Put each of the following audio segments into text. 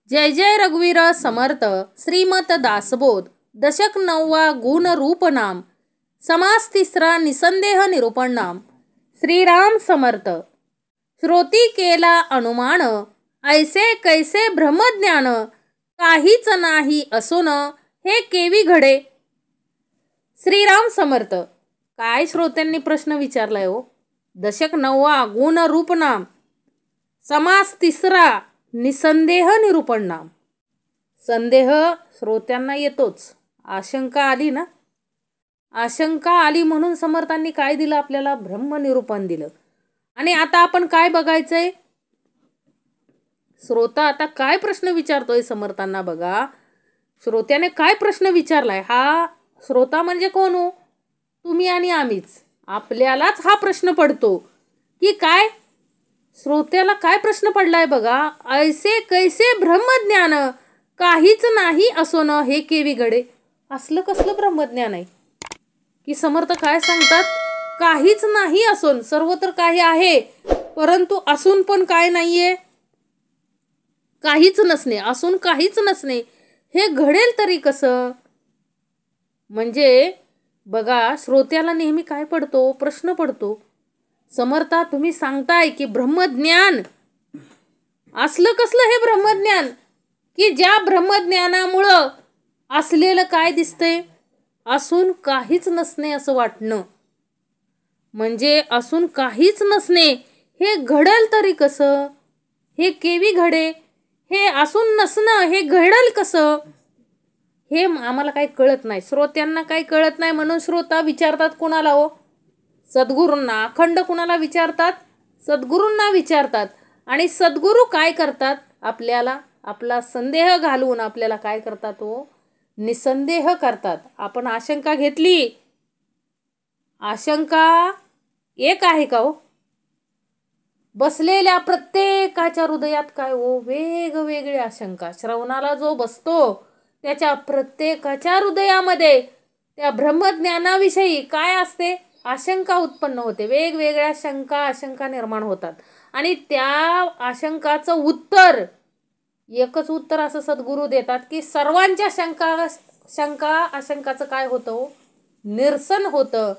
जय जय रघुवीर समर्थ श्रीमत दासबोध दशक 9 गुण रूप नाम समास 3 निसंदेह निरूपण नाम श्रीराम समर्थ। श्रोती केला अनुमान ऐसे कैसे ब्रह्मज्ञान काहीच नाही असून हे केवी घडे। श्रीराम समर्थ। काय श्रोत्यांनी प्रश्न विचारलाय हो। दशक 9 गुण रूप नाम समास 3 निसंदेह निरूपण नाम। संदेह श्रोत्यांना येतोच, आशंका आली ना, आशंका आली म्हणून समर्थांनी काय दिलं आपल्याला, ब्रह्मनिरूपण दिलं। आणि आता आपण काय बघायचंय, श्रोता आता काय प्रश्न विचारतोय समर्थांना बघा। श्रोत्याने काय प्रश्न विचारलाय, हा श्रोता म्हणजे कोण हो, तुम्ही आणि आम्हीच। आपल्यालाच हा प्रश्न पडतो की काय, श्रोत्याला काय प्रश्न पडलाय बघा। ऐसे कैसे ब्रह्मज्ञान काहीच नाही असोन हे केवी घडे। असलं कसलं ब्रह्मज्ञान आहे की समर्थ काय सांगतात, काहीच नाही असून, सर्व तर काही आहे परंतु असून पण काय नाहीये, काहीच नसणे, असून काहीच नसणे हे घडेल तरी कसं। म्हणजे बघा श्रोत्याला नेहमी काय पडतो, प्रश्न पडतो। समर्था तुम्ही सांगताय की ब्रह्मज्ञान, असलं कसलं हे ब्रह्मज्ञान की ज्या ब्रह्मज्ञानामुळं असलेलं काय दिसतंय, असून काहीच नसणे असं वाटणं। म्हणजे असून काहीच नसणे हे घडल तरी कसं, हे केवी घडे, हे असून नसणं हे घडल कसं, हे आम्हाला काही कळत नाही, श्रोत्यांना काही कळत नाही। म्हणून श्रोता विचारतात कुणाला हो, सद्गुरूंना। अखंड कुणाला विचारतात, सद्गुरूंना विचारतात। आणि सद्गुरू काय करतात, आपल्याला आपला संदेह घालून आपल्याला काय करतात हो, निसंदेह करतात। आपण आशंका घेतली, आशंका एक आहे का हो, बसलेल्या प्रत्येकाच्या हृदयात काय हो, वेगवेगळी आशंका। श्रवणाला जो बसतो त्याच्या प्रत्येकाच्या हृदयामध्ये त्या ब्रह्मज्ञानाविषयी काय असते, आशंका उत्पन्न होते। वेगवेगळ्या शंका आशंका निर्माण होतात आणि त्या आशंकाचं उत्तर, एकच उत्तर असं सद्गुरू देतात की सर्वांच्या शंका आशंकाचं काय होतं, निरसन होतं,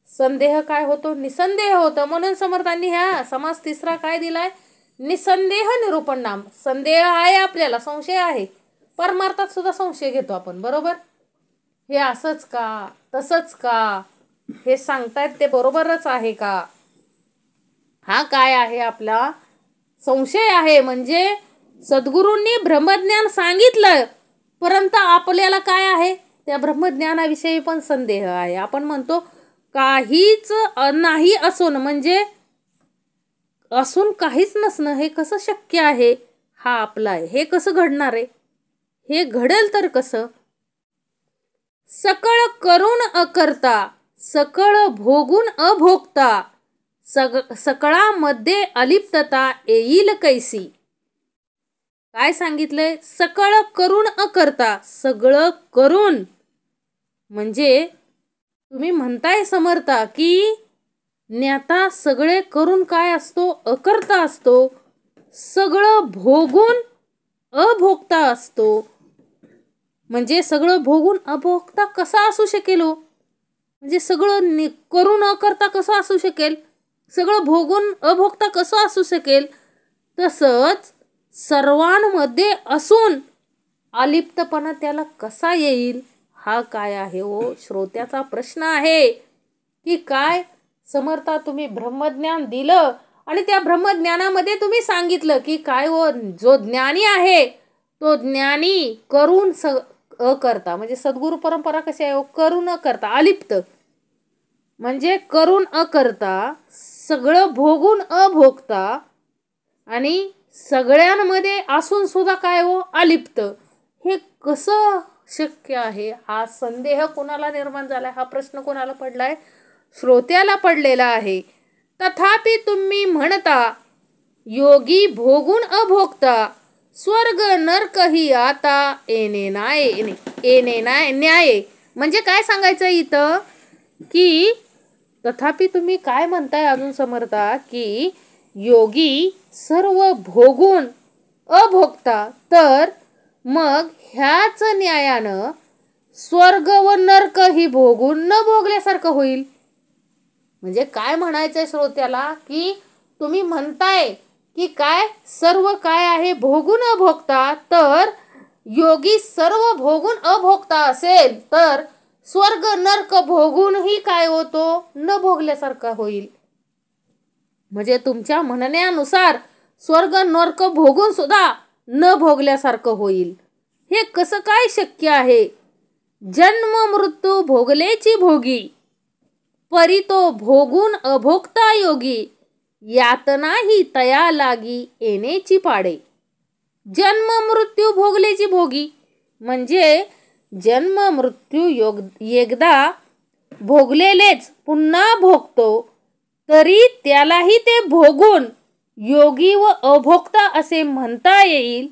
संदेह काय होतो, निसंदेह होतं। म्हणून समर्थांनी ह्या समास 3 काय दिलाय, निसंदेह निरूपण नाम। संदेह आहे आपल्याला, संशय आहे, परमार्थात सुद्धा संशय घेतो आपण, बरोबर। हे असंच का, तसंच का, हे सांगतायत ते बरोबरच आहे का, हा काय आहे आपला संशय आहे। म्हणजे सद्गुरूंनी ब्रह्मज्ञान सांगितलं परंतु आपल्याला काय आहे, त्या ब्रह्मज्ञानाविषयी पण संदेह आहे। आपण म्हणतो काहीच नाही असून, म्हणजे असून काहीच नसणं हे कसं शक्य आहे, हा आपला आहे, हे कसं घडणार आहे, हे घडेल तर कसं। सकळ करून अकर्ता सकळ भोगून अभोगता सकळामध्ये अलिप्तता येईल कैसी। काय सांगितलंय, सकळ करून अकर्ता, सगळं करून, म्हणजे तुम्ही म्हणताय समर्था की ज्ञाता सगळे करून काय असतो, अकर्ता असतो, सगळं भोगून अभोगता असतो। म्हणजे सगळं भोगून अभोगता कसा असू शकेल हो, म्हणजे सगळं करून अकर्ता कसं असू शकेल, सगळं भोगून अभोगता कसं असू शकेल। तसंच सर्वांमध्ये असून अलिप्तपणा त्याला कसा येईल, हा काय आहे हो, श्रोत्याचा प्रश्न आहे की काय समर्था तुम्ही ब्रह्मज्ञान दिलं आणि त्या ब्रह्मज्ञानामध्ये तुम्ही सांगितलं की काय हो, जो ज्ञानी आहे तो ज्ञानी करून अकर्ता, म्हणजे सद्गुरू परंपरा कशी आहे हो, करून अकर्ता, अलिप्त म्हणजे करून अकर्ता, सगळं भोगून अभोगता आणि सगळ्यांमध्ये असून सुद्धा काय हो, अलिप्त, हे कसं शक्य आहे। हा संदेह कोणाला निर्माण झालाय, हा प्रश्न कोणाला पडलाय, श्रोत्याला पडलेला आहे। तथापि तुम्ही म्हणता योगी भोगून अभोगता स्वर्ग नरकही आता येणे नाही न्याय। म्हणजे काय सांगायचं इथं की तथापि तुम्ही काय म्हणताय अजून समर्था की योगी सर्व भोगून अभोगता, तर मग ह्याच न्यायानं स्वर्ग व नरक ही भोगून न भोगल्यासारखं होईल. म्हणजे काय म्हणायचंय श्रोत्याला, की तुम्ही म्हणताय की काय सर्व काय आहे भोगून अभोगता, तर योगी सर्व भोगून अभोगता असेल तर स्वर्ग नरक भोगूनही काय होतो, न भोगल्यासारखा होईल. म्हणजे तुमच्या म्हणण्यानुसार स्वर्ग नरक भोगून सुद्धा न भोगल्यासारखं होईल. हे कसं काय शक्य आहे? जन्म मृत्यू भोगलेची भोगी, परी तो भोगून अभोगता योगी, यातना ही तया लागी येण्याची पाडे. जन्म मृत्यू भोगलेची भोगी म्हणजे जन्म मृत्यू एकदा भोगलेलेच पुन्हा भोगतो, तरी त्यालाही ते भोगून योगी व अभोक्ता असे म्हणता येईल.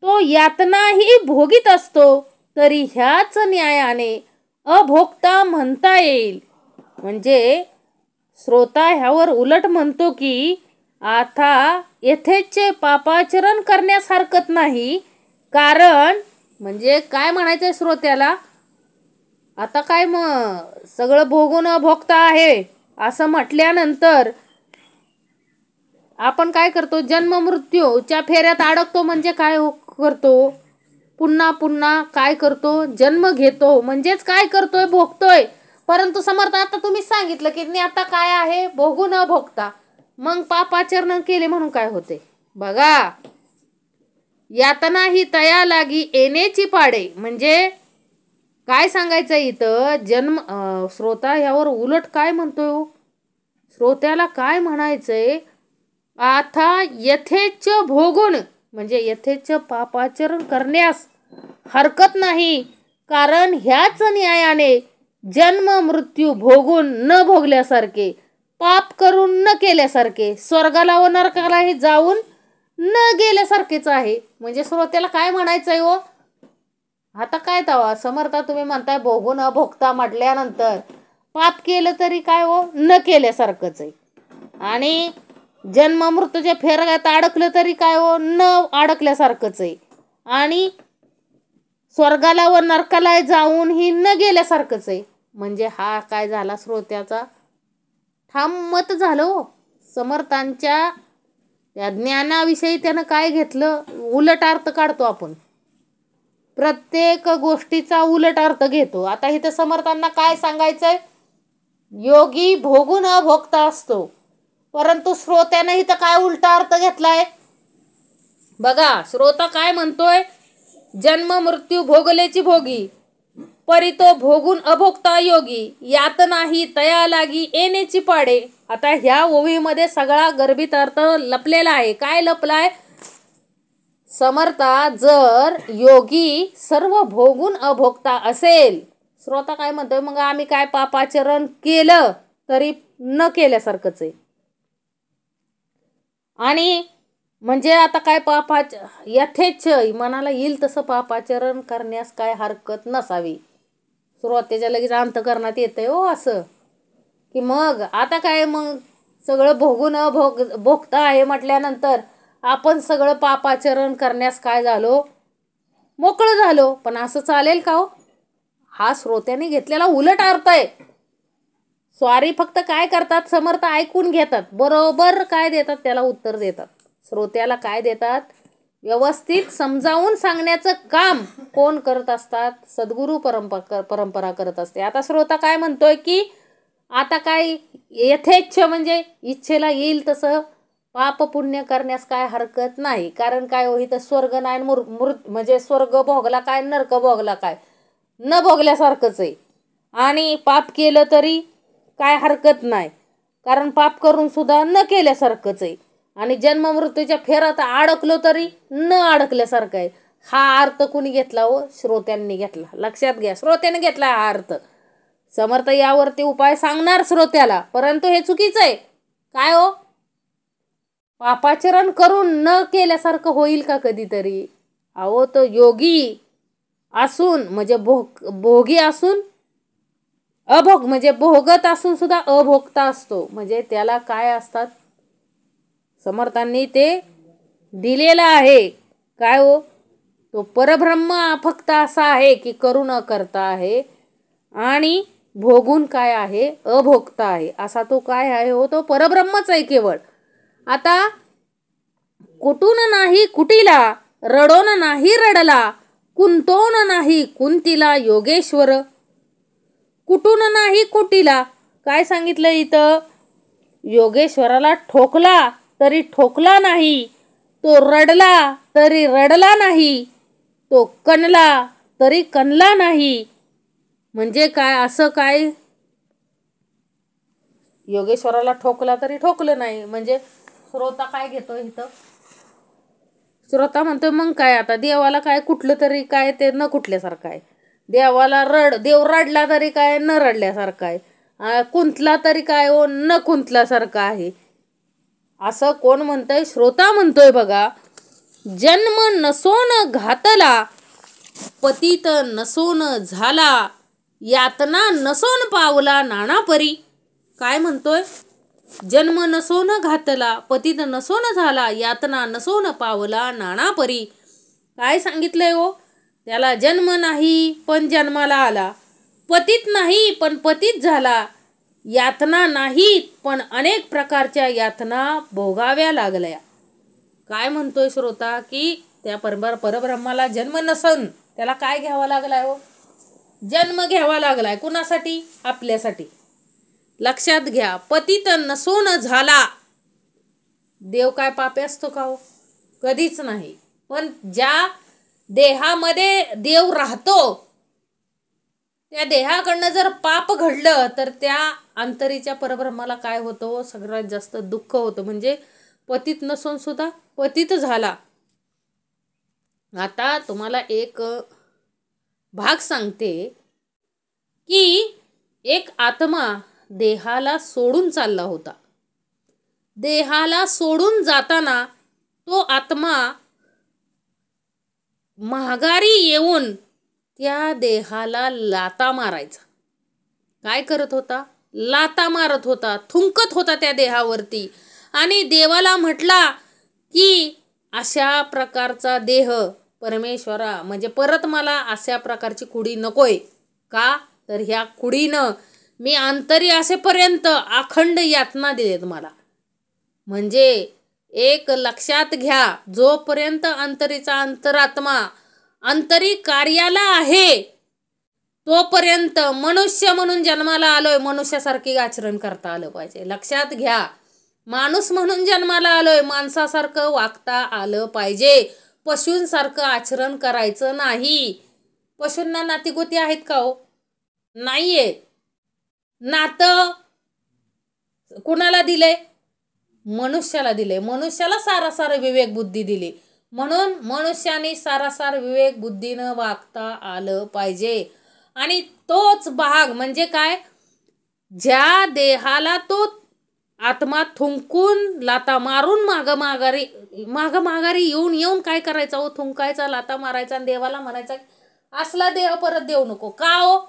तो यातनाही भोगीत असतो, तरी ह्याच न्यायाने अभोक्ता म्हणता येईल. म्हणजे श्रोता ह्यावर उलट म्हणतो की आता यथेच्छे पापाचरण करण्यास हरकत नाही. कारण म्हणजे काय म्हणायचंय श्रोत्याला, आता काय मग सगळं भोगून अभोक्ता आहे असं म्हटल्यानंतर आपण काय करतो, जन्म मृत्यूच्या फेऱ्यात अडकतो. म्हणजे काय करतो, पुन्हा पुन्हा काय करतो, जन्म घेतो. म्हणजेच काय करतोय, भोगतोय. परंतु समर्थ आता तुम्ही सांगितलं की आता काय आहे, भोगून अभोगता. मग पापाचरण केले म्हणून काय होते बघा, यातना ही तया लागी येण्याची पाडे. म्हणजे काय सांगायचं इथं, जन्म श्रोता ह्यावर उलट काय म्हणतोय, श्रोत्याला काय म्हणायचंय, आता यथेच्छ भोगून म्हणजे यथेच्छ पापाचरण करण्यास हरकत नाही. कारण ह्याच न्यायाने जन्म मृत्यू भोगून न भोगल्यासारखे, पाप करून न केल्यासारखे, स्वर्गाला व नरकालाही जाऊन न गेल्यासारखेच आहे. म्हणजे श्रोत्याला काय म्हणायचंय हो, आता काय तवा समर्था तुम्ही म्हणताय भोगून अभोगता म्हटल्यानंतर पाप केलं तरी काय हो, न केल्यासारखंच आहे. आणि जन्म मृत्यूच्या फेऱ्यात अडकलं तरी काय हो, न अडकल्यासारखंच आहे. आणि स्वर्गाला व नरकाला जाऊन ही न गेल्यासारखंच आहे. म्हणजे हा काय झाला, श्रोत्याचा ठाम मत झालं हो. समर्थांच्या या ज्ञानाविषयी त्यानं काय घेतलं, उलट अर्थ काढतो आपण. प्रत्येक गोष्टीचा उलट अर्थ घेतो. आता इथं समर्थांना काय सांगायचंय, योगी भोगून अभोगता असतो. परंतु श्रोत्यानं इथं काय उलटा अर्थ घेतलाय बघा. श्रोता काय म्हणतोय, जन्म मृत्यू भोगलेची भोगी, परी तो भोगून अभोगता योगी, यातना ही तया लागी येण्याची पाडे. आता ह्या ओवीमध्ये सगळा गर्भित अर्थ लपलेला आहे. काय लपलाय, समर्था जर योगी सर्व भोगून अभोगता असेल, श्रोता काय म्हणतोय, मग आम्ही काय पापाचरण केलं तरी न केल्यासारखंच आहे. आणि म्हणजे आता काय यथेच्छ मनाला येईल तसं पापाचरण करण्यास काय हरकत नसावी. श्रोत्याच्या लगेच अंतकरणात येतंय हो असं, की मग आता काय, मग सगळं भोगून भोगता आहे म्हटल्यानंतर आपण सगळं पापाचरण करण्यास काय झालो, मोकळं झालो. पण असं चालेल का हो, हा श्रोत्याने घेतलेला उलट अर्थ आहे. स्वारी फक्त काय करतात, समर्थ ऐकून घेतात, बरोबर काय देतात त्याला उत्तर देतात. श्रोत्याला काय देतात, व्यवस्थित समजावून सांगण्याचं काम कोण करत असतात, सद्गुरू परंपरा करत असते. आता श्रोता काय म्हणतोय की आता काय यथेच्छ म्हणजे इच्छेला येईल तसं पाप पुण्य करण्यास काय हरकत नाही. कारण काय हो, इथं स्वर्ग नाही, म्हणजे स्वर्ग भोगला काय, नरक भोगला काय, न भोगल्यासारखंच आहे. आणि पाप केलं तरी काय हरकत नाही, कारण पाप करून सुद्धा न केल्यासारखंच आहे. आणि जन्म मृत्यूच्या फेरात अडकलो तरी न अडकल्यासारखं आहे. हा अर्थ कुणी घेतला हो, श्रोत्यांनी घेतला. लक्षात घ्या, श्रोत्याने घेतला हा अर्थ. समर्थ यावरती उपाय सांगणार श्रोत्याला, परंतु हे चुकीचं आहे. काय हो, पापाचरण करून न केल्यासारखं होईल का कधीतरी? अहो तो योगी असून म्हणजे भोगी असून अभोग म्हणजे भोगत असून सुद्धा अभोगता असतो. म्हणजे त्याला काय असतात, समर्थांनी ते दिलेला आहे. काय हो, तो परब्रह्म फक्त असा आहे की करू न करता आहे आणि भोगून काय आहे, अभोगता आहे. असा तो काय आहे हो, तो परब्रह्मच आहे केवळ. आता कुठून नाही कुटीला, रडोन नाही रडला, कुंतोन नाही कुंतीला योगेश्वर. कुठून नाही कुटीला, काय सांगितलं इथं? योगेश्वराला ठोकला तरी ठोकला नाही, तो रडला तरी रडला नाही, तो कणला तरी कणला नाही. म्हणजे काय, असं काय? योगेश्वराला ठोकला तरी ठोकलं नाही. म्हणजे श्रोता काय घेतो इथं? श्रोता म्हणतोय मग काय, आता देवाला काय कुठलं तरी काय ते न कुठल्यासारखं आहे. देवाला देव रडला तरी काय न रडल्यासारखं आहे. कुंतला तरी काय हो न कुंतल्यासारखं आहे. असं कोण म्हणतंय? श्रोता म्हणतोय बघा. जन्म नसोन घातला, पतित नसोन झाला, यातना नसोन पावला नाना परी. काय म्हणतोय? जन्म नसोन घातला, पतित नसोन झाला, यातना नसोन पावला नाना परी. काय सांगितलंय हो? त्याला जन्म नाही पण जन्माला आला, पतित नाही पण पतित झाला, यातना नाहीत पण अनेक प्रकारच्या यातना भोगाव्या लागल्या. काय म्हणतोय श्रोता? की त्या परब्रह्माला जन्म नसन, त्याला काय घ्यावा लागलाय हो? जन्म घ्यावा लागलाय. कुणासाठी? आपल्यासाठी. लक्षात घ्या, पतित नसोन झाला. देव काय पापी असतो का हो? कधीच नाही. पण ज्या देहामध्ये देव राहतो, त्या देहाकडनं जर पाप घडलं तर त्या अंतरीच्या परब्रह्माला काय होतं? सगळ्यात जास्त दुःख होतं. म्हणजे पतित नसून सुद्धा पतित झाला. आता तुम्हाला एक भाग सांगते की एक आत्मा देहाला सोडून चालला होता. देहाला सोडून जाताना तो आत्मा माघारी येऊन त्या देहाला लाता मारायचा. काय करत होता? लाता मारत होता, थुंकत होता त्या देहावरती. आणि देवाला म्हटला की अशा प्रकारचा देह परमेश्वरा, म्हणजे परत मला अशा प्रकारची कुडी नकोय. का तर ह्या कुडीनं मी अंतरी असेपर्यंत अखंड यातना दिलेत मला. म्हणजे एक लक्षात घ्या, जोपर्यंत अंतरीचा अंतरात्मा अंतरी कार्याला आहे तोपर्यंत मनुष्य म्हणून जन्माला आलोय, मनुष्यासारखी आचरण करता आलं पाहिजे. लक्षात घ्या, माणूस म्हणून जन्माला आलोय, माणसासारखं वागता आलं पाहिजे. पशूंसारखं आचरण करायचं नाही. पशूंना नातीगोती आहेत का हो? नाहीये. नातं कुणाला दिले? मनुष्याला दिले. मनुष्याला सारासार विवेक बुद्धी दिली. म्हणून मनुष्याने सारासार विवेक बुद्धीनं वागता आलं पाहिजे. आणि तोच भाग म्हणजे काय? ज्या देहाला तो आत्मा थुंकून लाता मारून माघारी येऊन काय करायचा हो? थुंकायचा, लाता मारायचा आणि देवाला म्हणायचा असला देह परत देऊ नको. का हो?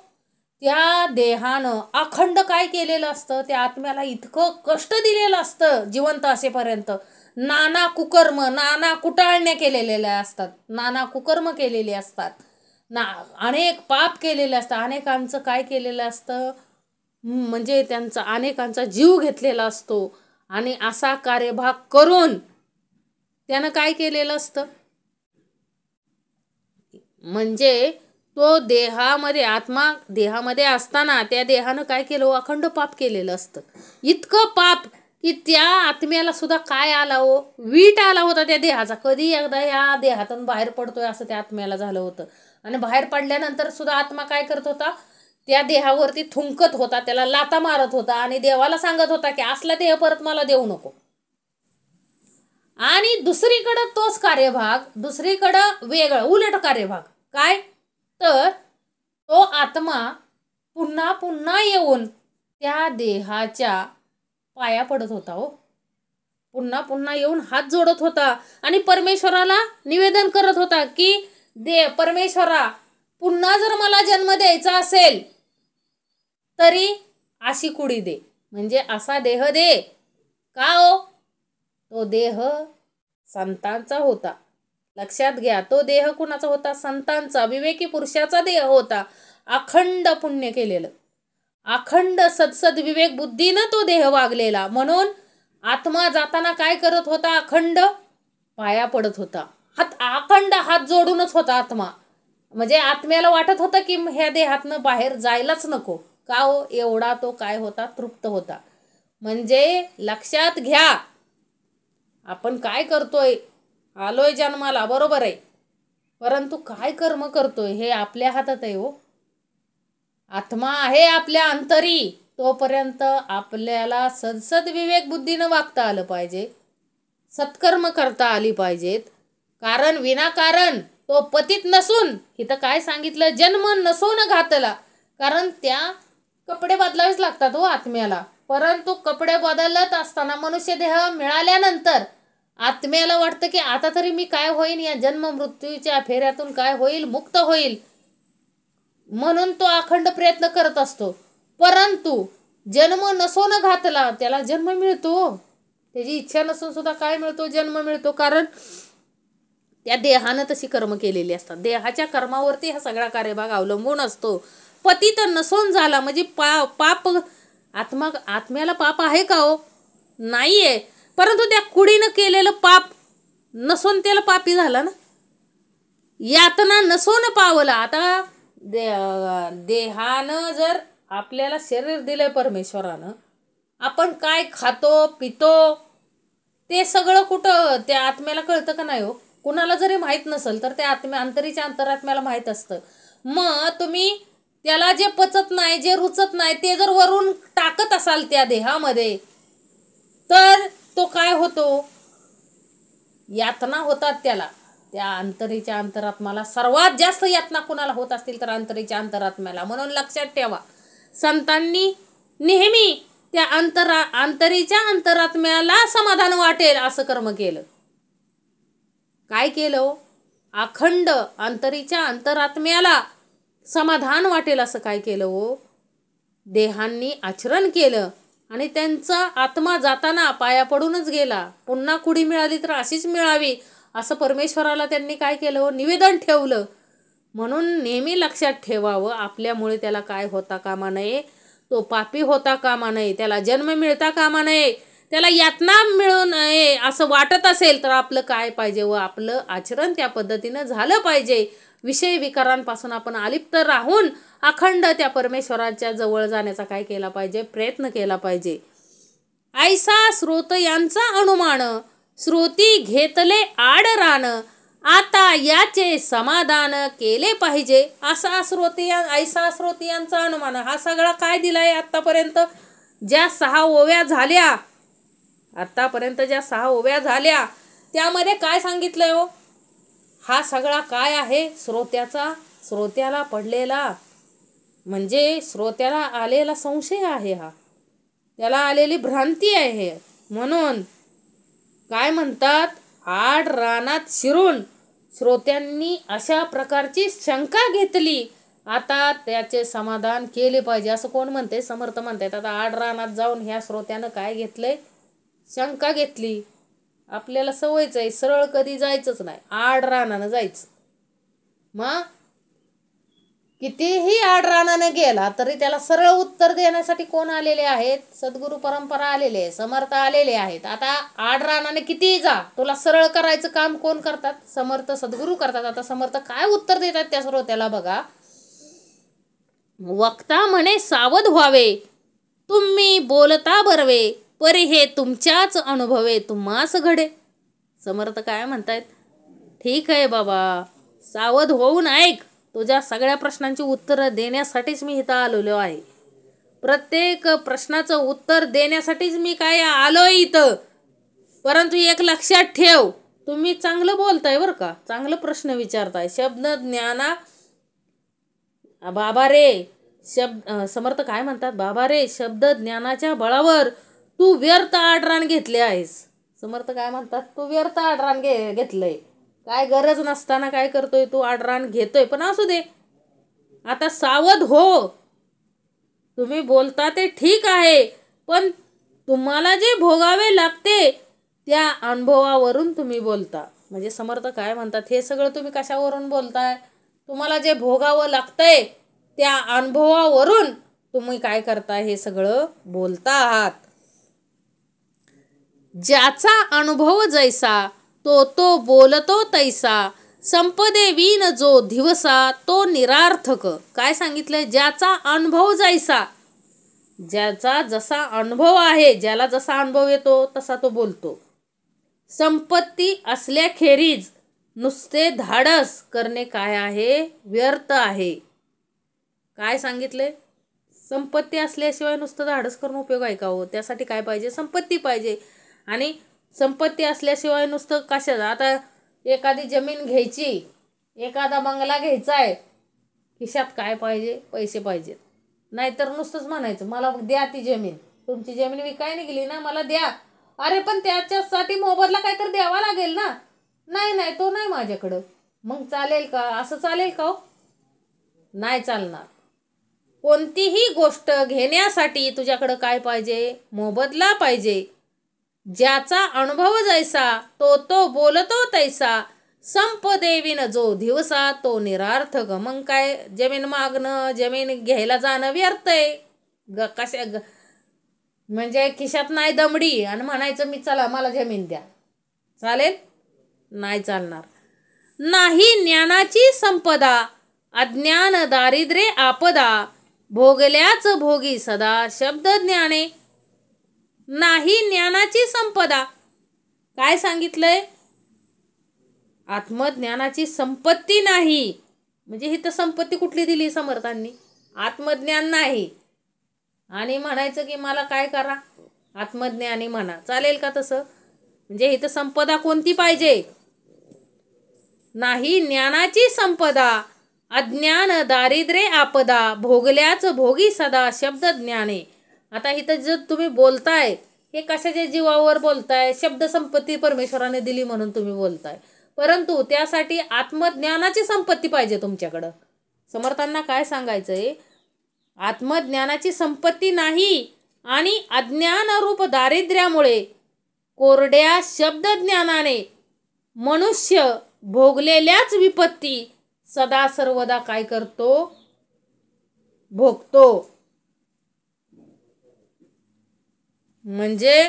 त्या देहानं अखंड काय केलेलं असतं? त्या आत्म्याला इतकं कष्ट दिलेलं असतं जिवंत असेपर्यंत. नाना कुकर्म, नाना कुटाळण्या केलेल्या असतात, नाना कुकर्म केलेले असतात, अनेक पाप केलेले असतात, अनेकांचं काय केलेलं असतं? म्हणजे त्यांचा अनेकांचा जीव घेतलेला असतो. आणि असा कार्यभाग करून त्यानं काय केलेलं असतं? म्हणजे तो देहामध्ये, आत्मा देहामध्ये असताना त्या देहानं काय केलं? अखंड पाप केलेलं असतं. इतकं पाप की त्या आत्म्याला सुद्धा काय आला हो? वीट आला होता त्या देहाचा. कधी एकदा या देहातून बाहेर पडतोय असं त्या आत्म्याला झालं होतं. आणि बाहेर पडल्यानंतर सुद्धा आत्मा काय करत होता? त्या देहावरती थुंकत होता, त्याला लाता मारत होता आणि देवाला सांगत होता की असला देह परत मला देऊ नको. आणि दुसरीकडं तोच कार्यभाग, दुसरीकडं वेगळं उलट कार्यभाग. काय तर तो आत्मा पुन्हा पुन्हा येऊन त्या देहाच्या पाया पडत होता हो. पुन्हा पुन्हा येऊन हात जोडत होता आणि परमेश्वराला निवेदन करत होता की परमेश्वरा, पुन्हा जर मला जन्म द्यायचा असेल तरी अशी कुडी दे, म्हणजे असा देह दे. का हो? तो देह संतांचा होता. लक्षात घ्या, तो देह कुणाचा होता? संतांचा, विवेकी पुरुषाचा देह होता. अखंड पुण्य केलेलं, अखंड सदसद विवेक बुद्धीनं तो देह वागलेला. म्हणून आत्मा जाताना काय करत होता? अखंड पाया पडत होता. अखंड हात जोडूनच होता आत्मा. म्हणजे आत्म्याला वाटत होतं की ह्या देहातनं बाहेर जायलाच नको. का हो? एवढा तो काय होता? तृप्त होता. म्हणजे लक्षात घ्या, आपण काय करतोय? आलोय जन्माला, बरोबर आहे, परंतु काय कर्म करतोय हे आपल्या हातात आहे हो. आत्मा आहे आपल्या अंतरी, तोपर्यंत आपल्याला सदसद विवेक बुद्धीनं वागता आलं पाहिजे, सत्कर्म करता आली पाहिजेत. कारण विनाकारण तो पतित नसून, इथं काय सांगितलं? जन्म नसून घातला. कारण त्या कपडे बदलावेच लागतात हो आत्म्याला. परंतु कपडे बदलत असताना मनुष्य देह मिळाल्यानंतर आत्म्याला वाटतं की आता तरी मी काय होईल, या जन्म मृत्यूच्या फेऱ्यातून काय होईल, मुक्त होईल. म्हणून तो अखंड प्रयत्न करत असतो. परंतु जन्म नसून घातला त्याला जन्म मिळतो. त्याची इच्छा नसून सुद्धा काय मिळतो? जन्म मिळतो. कारण त्या देहानं तशी कर्म केलेली असतात. देहाच्या कर्मावरती हा सगळा कार्यभाग अवलंबून असतो. पतित नसून झाला म्हणजे पाप आत्म्याला पाप आहे का हो? नाहीये. परंतु त्या कुडीनं केलेलं पाप नसून त्याला पापी झाला ना. यातना नसून पावला. आता देहानं जर आपल्याला शरीर दिलंय परमेश्वरानं, आपण काय खातो पितो ते सगळं कुठं त्या आत्म्याला कळतं का नाही हो? कुणाला जरी माहीत नसेल तर त्या अंतरीच्या अंतरात्म्याला माहीत असतं. मग तुम्ही त्याला जे पचत नाही, जे रुचत नाही ते जर वरून टाकत असाल त्या देहामध्ये, तर तो काय होतो? यातना होतात त्याला. त्या अंतरीच्या अंतरात्म्याला सर्वात जास्त यातना कुणाला होत असतील तर अंतरीच्या अंतरात्म्याला. म्हणून लक्षात ठेवा, संतांनी नेहमी त्या अंतरीच्या अंतरात्म्याला समाधान वाटेल असं कर्म केलं. काय केलं? अखंड अंतरीच्या अंतरात्म्याला समाधान वाटेल असं काय केलं हो? देहांनी आचरण केलं. आणि त्यांचा आत्मा जाताना पाया पडूनच गेला. पुन्हा कुडी मिळाली तर अशीच मिळावी असं परमेश्वराला त्यांनी काय केलं? निवेदन ठेवलं. म्हणून नेहमी लक्षात ठेवावं, आपल्यामुळे त्याला काय होता कामा नये, तो पापी होता कामा नये, त्याला जन्म मिळता कामा नये, त्याला यातना मिळू नये असं वाटत असेल तर आपलं काय पाहिजे? व आपलं आचरण त्या पद्धतीनं झालं पाहिजे. विषय विकारांपासून आपण अलिप्त राहून अखंड त्या परमेश्वराच्या जवळ जाण्याचा काय केला पाहिजे? प्रयत्न केला पाहिजे. ऐसा श्रोत यांचा अनुमान, श्रोती घेतले आड रान, आता याचे समाधान केले पाहिजे. असा ऐसा श्रोती यांचा अनुमान. हा सगळा काय दिलाय आतापर्यंत? ज्या 6 ओव्या झाल्या, आतापर्यंत ज्या 6 ओव्या झाल्या त्यामध्ये काय सांगितलंय हो? हा सगळा काय आहे? श्रोत्याला पडलेला, म्हणजे श्रोत्याला आलेला संशय आहे, हा त्याला आलेली भ्रांती आहे. म्हणून काय म्हणतात? आड रानात शिरून श्रोत्यांनी अशा प्रकारची शंका घेतली, आता त्याचे समाधान केले पाहिजे असं कोण म्हणते? समर्थ म्हणतात. आता आड रानात जाऊन ह्या श्रोत्यानं काय घेतलंय? शंका घेतली. आपल्याला सवयच आहे, सरळ कधी जायचंच नाही, आड रानानं जायचं. मग कितीही आड रानानं गेला तरी त्याला सरळ उत्तर देण्यासाठी कोण आलेले आहेत? सद्गुरू परंपरा आलेले आहे, समर्थ आलेले आहेत. आता आड रानाने कितीही जा, तुला सरळ करायचं काम कोण करतात? समर्थ सद्गुरू करतात. आता समर्थ काय उत्तर देतात त्या श्रोत्याला बघा. वक्ता म्हणे सावध व्हावे, तुम्ही बोलता बरवे, परी हे तुमच्याच अनुभवे तुम्हास घडे. समर्थ काय म्हणतायत? ठीक आहे बाबा, सावध होऊन ऐक. तुझ्या सगळ्या प्रश्नांची उत्तरं देण्यासाठीच मी इथं आलेलो आहे. प्रत्येक प्रश्नाचं उत्तर देण्यासाठीच मी काय आलोय इथं. परंतु एक लक्षात ठेव, तुम्ही चांगलं बोलताय बरं का, चांगलं प्रश्न विचारताय. शब्द ज्ञाना बाबा रे, समर्थ काय म्हणतात? बाबा रे, शब्द ज्ञानाच्या बळावर तू व्यर्थ आडरान घेतले आहेस. समर्थ काय म्हणतात? तू व्यर्थ आडरान घेतलंय. काय गरज नसताना काय करतोय तू? आडरान घेतोय. पण असू दे, आता सावध हो. तुम्ही बोलता ते ठीक आहे, पण तुम्हाला जे भोगावे लागते त्या अनुभवावरून तुम्ही बोलता. म्हणजे समर्थ काय म्हणतात, हे सगळं तुम्ही कशावरून बोलताय? तुम्हाला जे भोगावं लागतंय त्या अनुभवावरून तुम्ही काय करताय, हे सगळं बोलता आहात. ज्याचा अनुभव जैसा तो तो बोलतो तैसा, संपदे विन जो दिवसा तो निरार्थक. काय सांगितलंय? ज्याचा अनुभव जैसा, ज्याचा जसा अनुभव आहे, ज्याला जसा अनुभव येतो तसा तो बोलतो. संपत्ती असल्याखेरीज नुसते धाडस करणे काय आहे? व्यर्थ आहे. काय सांगितले? संपत्ती असल्याशिवाय नुसतं धाडस करून उपयोग आहे का हो? त्यासाठी काय पाहिजे? संपत्ती पाहिजे. आणि संपत्ती असल्याशिवाय नुसतं कशाचं? आता एखादी जमीन घ्यायची, एखादा बंगला घ्यायचा आहे, खिशात काय पाहिजे? पैसे पाहिजेत. नाहीतर नुसतंच म्हणायचं मला द्या ती जमीन. तुमची जमीन विकायला गेली ना, मला द्या. अरे पण त्याच्यासाठी मोबदला काहीतरी द्यावा लागेल ना. नाही नाही, तो नाही माझ्याकडं. मग चालेल का? असं चालेल का हो? नाही चालणार. कोणतीही गोष्ट घेण्यासाठी तुझ्याकडं काय पाहिजे? मोबदला पाहिजे. ज्याचा अनुभव जैसा तो तो बोलतो तैसा, संपदेविन जो दिवसा तो निरार्थक. मग काय, जमीन मागणं, जमीन घ्यायला जाणं व्यर्थ आहे. म्हणजे खिशात नाही दमडी आणि म्हणायचं मी चला मला जमीन द्या. चालेल? नाही चालणार. नाही ज्ञानाची संपदा, अज्ञान दारिद्र्ये आपदा, भोगल्याच भोगी सदा शब्द ज्ञाने. नाही ज्ञानाची संपदा. काय सांगितलंय? आत्मज्ञानाची संपत्ती नाही. म्हणजे ही तर संपत्ती कुठली दिली समर्थांनी? आत्मज्ञान नाही. आणि म्हणायचं की मला काय करा? आत्मज्ञानी म्हणा. चालेल का तसं? म्हणजे ही तर संपदा कोणती पाहिजे? नाही ज्ञानाची संपदा, अज्ञान दारिद्र्ये आपदा, भोगल्याच भोगी सदा शब्द ज्ञाने. आता इथं जर तुम्ही बोलताय, हे कशाच्या जीवावर बोलताय? शब्द संपत्ती परमेश्वराने दिली म्हणून तुम्ही बोलताय. परंतु त्यासाठी आत्मज्ञानाची संपत्ती पाहिजे तुमच्याकडं. समर्थांना काय सांगायचंय? आत्मज्ञानाची संपत्ती नाही आणि अज्ञानरूप दारिद्र्यामुळे कोरड्या शब्द ज्ञानाने मनुष्य भोगलेल्याच विपत्ती सदा सर्वदा काय करतो? भोगतो. म्हणजे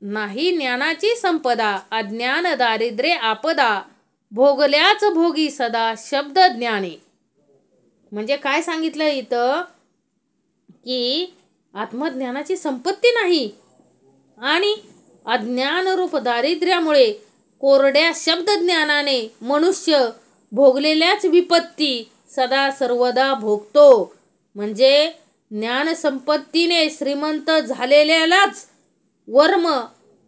नाही ज्ञानाची संपदा, अज्ञान दारिद्र्ये आपदा, भोगल्याच भोगी सदा शब्द ज्ञाने. म्हणजे काय सांगितलं इथं? की आत्मज्ञानाची संपत्ती नाही आणि अज्ञानरूप दारिद्र्यामुळे कोरड्या शब्द ज्ञानाने मनुष्य भोगलेल्याच विपत्ती सदा सर्वदा भोगतो. म्हणजे ज्ञानसंपत्तीने श्रीमंत झालेल्यालाच वर्म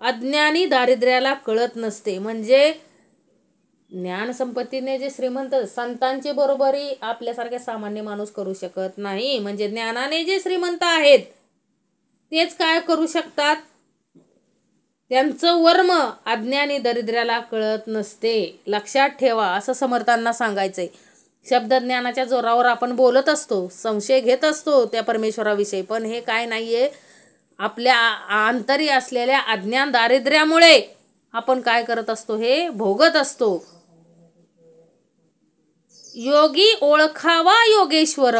अज्ञानी दारिद्र्याला कळत नसते. म्हणजे ज्ञानसंपत्तीने जे श्रीमंत, संतांची बरोबरी आपल्यासारख्या सामान्य माणूस करू शकत नाही. म्हणजे ज्ञानाने जे श्रीमंत आहेत तेच काय करू शकतात? त्यांचं वर्म अज्ञानी दरिद्र्याला कळत नसते. लक्षात ठेवा, असं समर्थांना सांगायचंय. शब्दज्ञानाच्या जोरावर आपण बोलत असतो, संशय घेत असतो त्या परमेश्वराविषयी, पण हे काय नाहीये, आपल्या आंतरी असलेल्या अज्ञान दारिद्र्यामुळे आपण काय करत असतो? हे भोगत असतो. योगी ओळखावा योगेश्वर,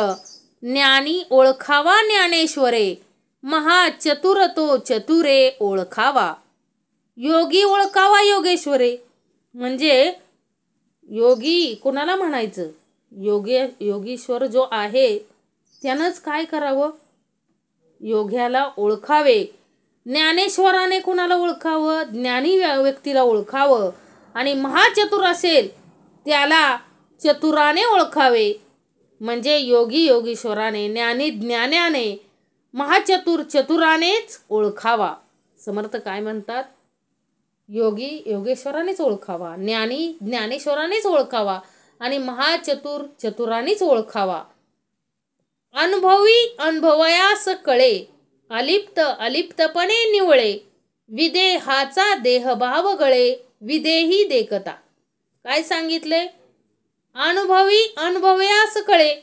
ज्ञानी ओळखावा ज्ञानेश्वरे, महाचतुर तो चतुरे ओळखावा. योगी ओळखावा योगेश्वरे. म्हणजे योगी कुणाला म्हणायचं? योगीश्वर जो आहे त्यानंच काय करावं? योग्याला ओळखावे. ज्ञानेश्वराने कुणाला ओळखावं? ज्ञानी व्यक्तीला ओळखावं. आणि महाचतुर असेल त्याला चतुराने ओळखावे. म्हणजे योगी योगीश्वराने, ज्ञानी ज्ञानाने, महाचतुर चतुरानेच ओळखावा. समर्थ काय म्हणतात? योगी योगेश्वरानेच ओळखावा, ज्ञानी ज्ञानेश्वरानेच ओळखावा आणि महाचतुर चतुरानेच ओळखावा. अनुभवी अनुभवयास कळे, अलिप्त अलिप्तपणे निवळे, विदेहाचा देहभाव गळे, विदेही देखता. काय सांगितले? अनुभवी अनुभवयास कळे.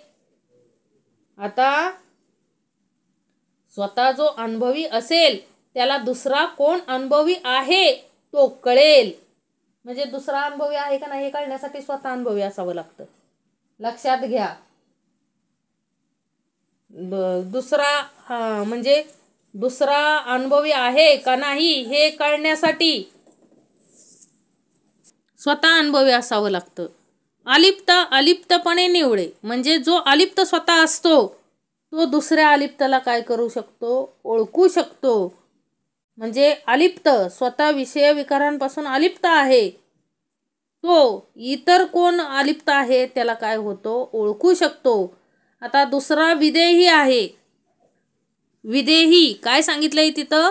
आता स्वतः जो अनुभवी असेल त्याला दुसरा कोण अनुभवी आहे तो कळेल. म्हणजे दुसरा अनुभवी आहे का नाही हे कळण्यासाठी स्वतः अनुभवी असावं लागतं. लक्षात घ्या. म्हणजे दुसरा अनुभवी आहे का नाही हे कळण्यासाठी स्वतः अनुभवी असावं लागतं. अलिप्तपणे निवडे. म्हणजे जो अलिप्त स्वतः असतो तो दुसऱ्या अलिप्तला काय करू शकतो, ओळखू शकतो. म्हणजे अलिप्त स्वतः विषय विकारांपासून अलिप्त आहे तो इतर कोण अलिप्त आहे त्याला काय होतो, ओळखू शकतो. आता दुसरा विदेही आहे. विदेही काय सांगितलंय तिथं,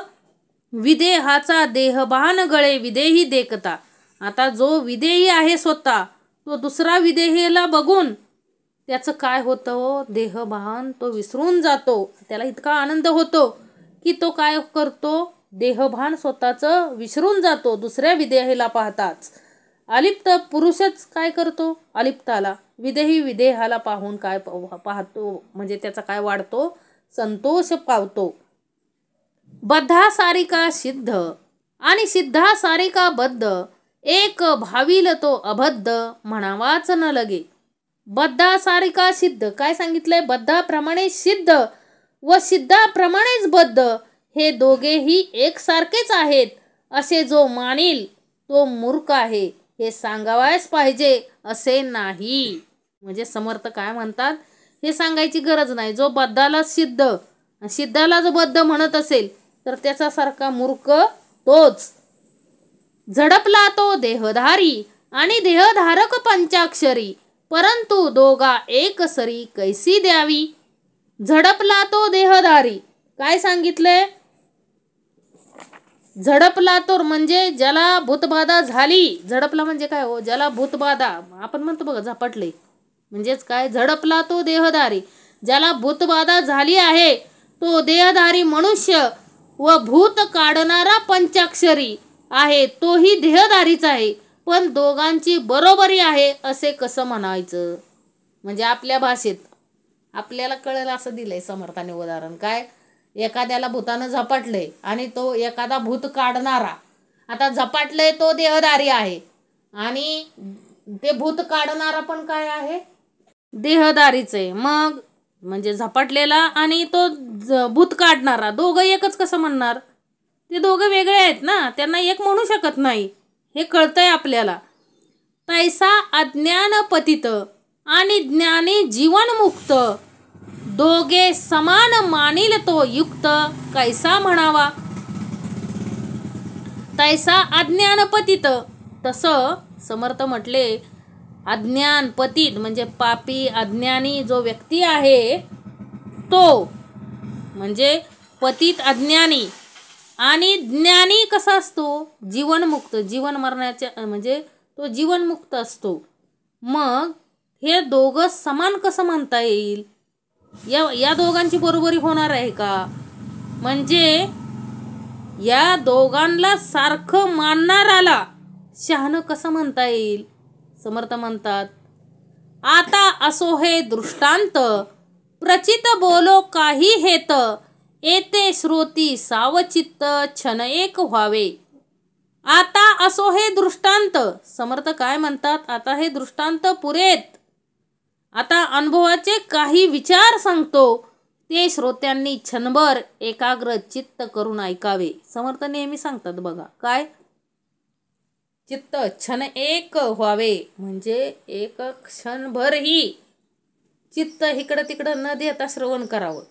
विदेहाचा देहभान गळे विदेही देखता. आता जो विदेही आहे स्वतः तो दुसरा विदेहीला बघून त्याचं काय होतं, देहभान तो विसरून जातो. त्याला इतका आनंद होतो की तो काय करतो, देहभान स्वतःचं विसरून जातो दुसऱ्या विदेहीला पाहताच. अलिप्त पुरुषच काय करतो, अलिप्ताला विदेही विदेहाला पाहून काय पाहतो, म्हणजे त्याचा काय वाढतो, संतोष पावतो. बद्धा सारिका सिद्ध आणि सिद्धा सारिका बद्ध एक भाविल तो अबद्ध म्हणावाच न लगे. बद्धा सारिका सिद्ध काय सांगितलंय, बद्धाप्रमाणे सिद्ध व सिद्धाप्रमाणेच बद्ध हे दोघेही एकसारखेच आहेत असे जो मानील तो मूर्ख आहे हे सांगावयास पाहिजे असे नाही. म्हणजे समर्थ काय म्हणतात, हे सांगायची गरज नाही. जो बद्धाला सिद्ध सिद्धाला जो बद्ध म्हणत असेल तर त्याच्यासारखा मूर्ख तोच. झडपला तो देहधारी आणि देहधारक पंचाक्षरी परंतु दोघा एक सरी कैसी द्यावी. झडपला तो देहधारी काय सांगितलंय, झडपला तो म्हणजे ज्याला भूतबाधा झाली. झडपला म्हणजे काय हो, ज्याला भूतबाधा आपण म्हणतो बघा झपाटले, म्हणजेच काय, झडपला तो देहधारी ज्याला भूतबाधा झाली आहे तो देहधारी मनुष्य व भूत काढणारा पंचाक्षरी आहे तोही देहधारीच आहे. पण दोघांची बरोबरी आहे असे कसं म्हणायचं. म्हणजे आपल्या भाषेत आपल्याला कळेल असं दिलंय समर्थाने उदाहरण. काय, एखाद्याला भूतानं झपाटलंय आणि तो एखादा भूत काढणारा, आता झपाटलंय तो देहधारी आहे आणि ते भूत काढणारा पण काय आहे, देहधारीच आहे. मग म्हणजे झपाटलेला आणि तो भूत काढणारा दोघं एकच कसं म्हणणार, ते दोघं वेगळे आहेत ना, त्यांना एक म्हणू शकत नाही. हे कळतंय आपल्याला. तैसा अज्ञान पतित आणि ज्ञानी जीवनमुक्त दोघे समान मानिल तो युक्त कैसा म्हणावा. तैसा अज्ञान पतित, तसं समर्थ म्हटले अज्ञान पतित म्हणजे पापी अज्ञानी जो व्यक्ती आहे तो, म्हणजे पतित अज्ञानी आणि ज्ञानी कसा असतो, जीवनमुक्त, जीवन मरण्याच्या म्हणजे तो जीवनमुक्त असतो. मग हे दोघं समान कसं म्हणता येईल, या दोघांची बरोबरी होणार आहे का. म्हणजे या दोघांना सारखं मानणाराला शहाणं कसं म्हणता येईल. समर्थ म्हणतात, आता असो हे दृष्टांत प्रचित बोलो काही हेत येते श्रोती सावचित्त क्षण एक व्हावे. आता असो हे दृष्टांत, समर्थ काय म्हणतात, आता हे दृष्टांत पुरेत. आता अनुभवाचे काही विचार सांगतो ते श्रोत्यांनी क्षणभर एकाग्र चित्त करून ऐकावे. समर्थ नेहमी सांगतात बघा, काय, चित्त क्षण एक व्हावे, म्हणजे एक क्षणभरही चित्त इकडं तिकडं न देता श्रवण करावं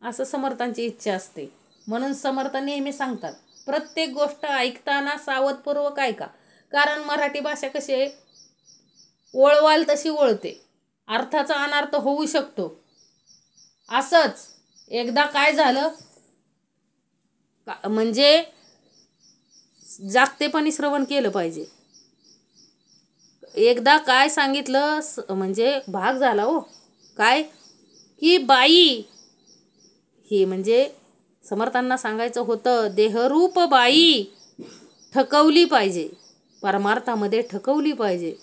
असं समर्थांची इच्छा असते. म्हणून समर्थ नेहमी सांगतात प्रत्येक गोष्ट ऐकताना सावधपूर्वक ऐका. कारण मराठी भाषा कशी आहे, वळवाल तशी वळते, अर्थाचा अनर्थ होऊ शकतो. असंच एकदा काय झालं, म्हणजे जागतेपणी श्रवण केलं पाहिजे. एकदा काय सांगितलं, म्हणजे भाग झाला हो, काय की बाई ही म्हणजे समर्थांना सांगायचं होतं, देहरूप बाई ठकवली पाहिजे, परमार्थामध्ये ठकवली पाहिजे.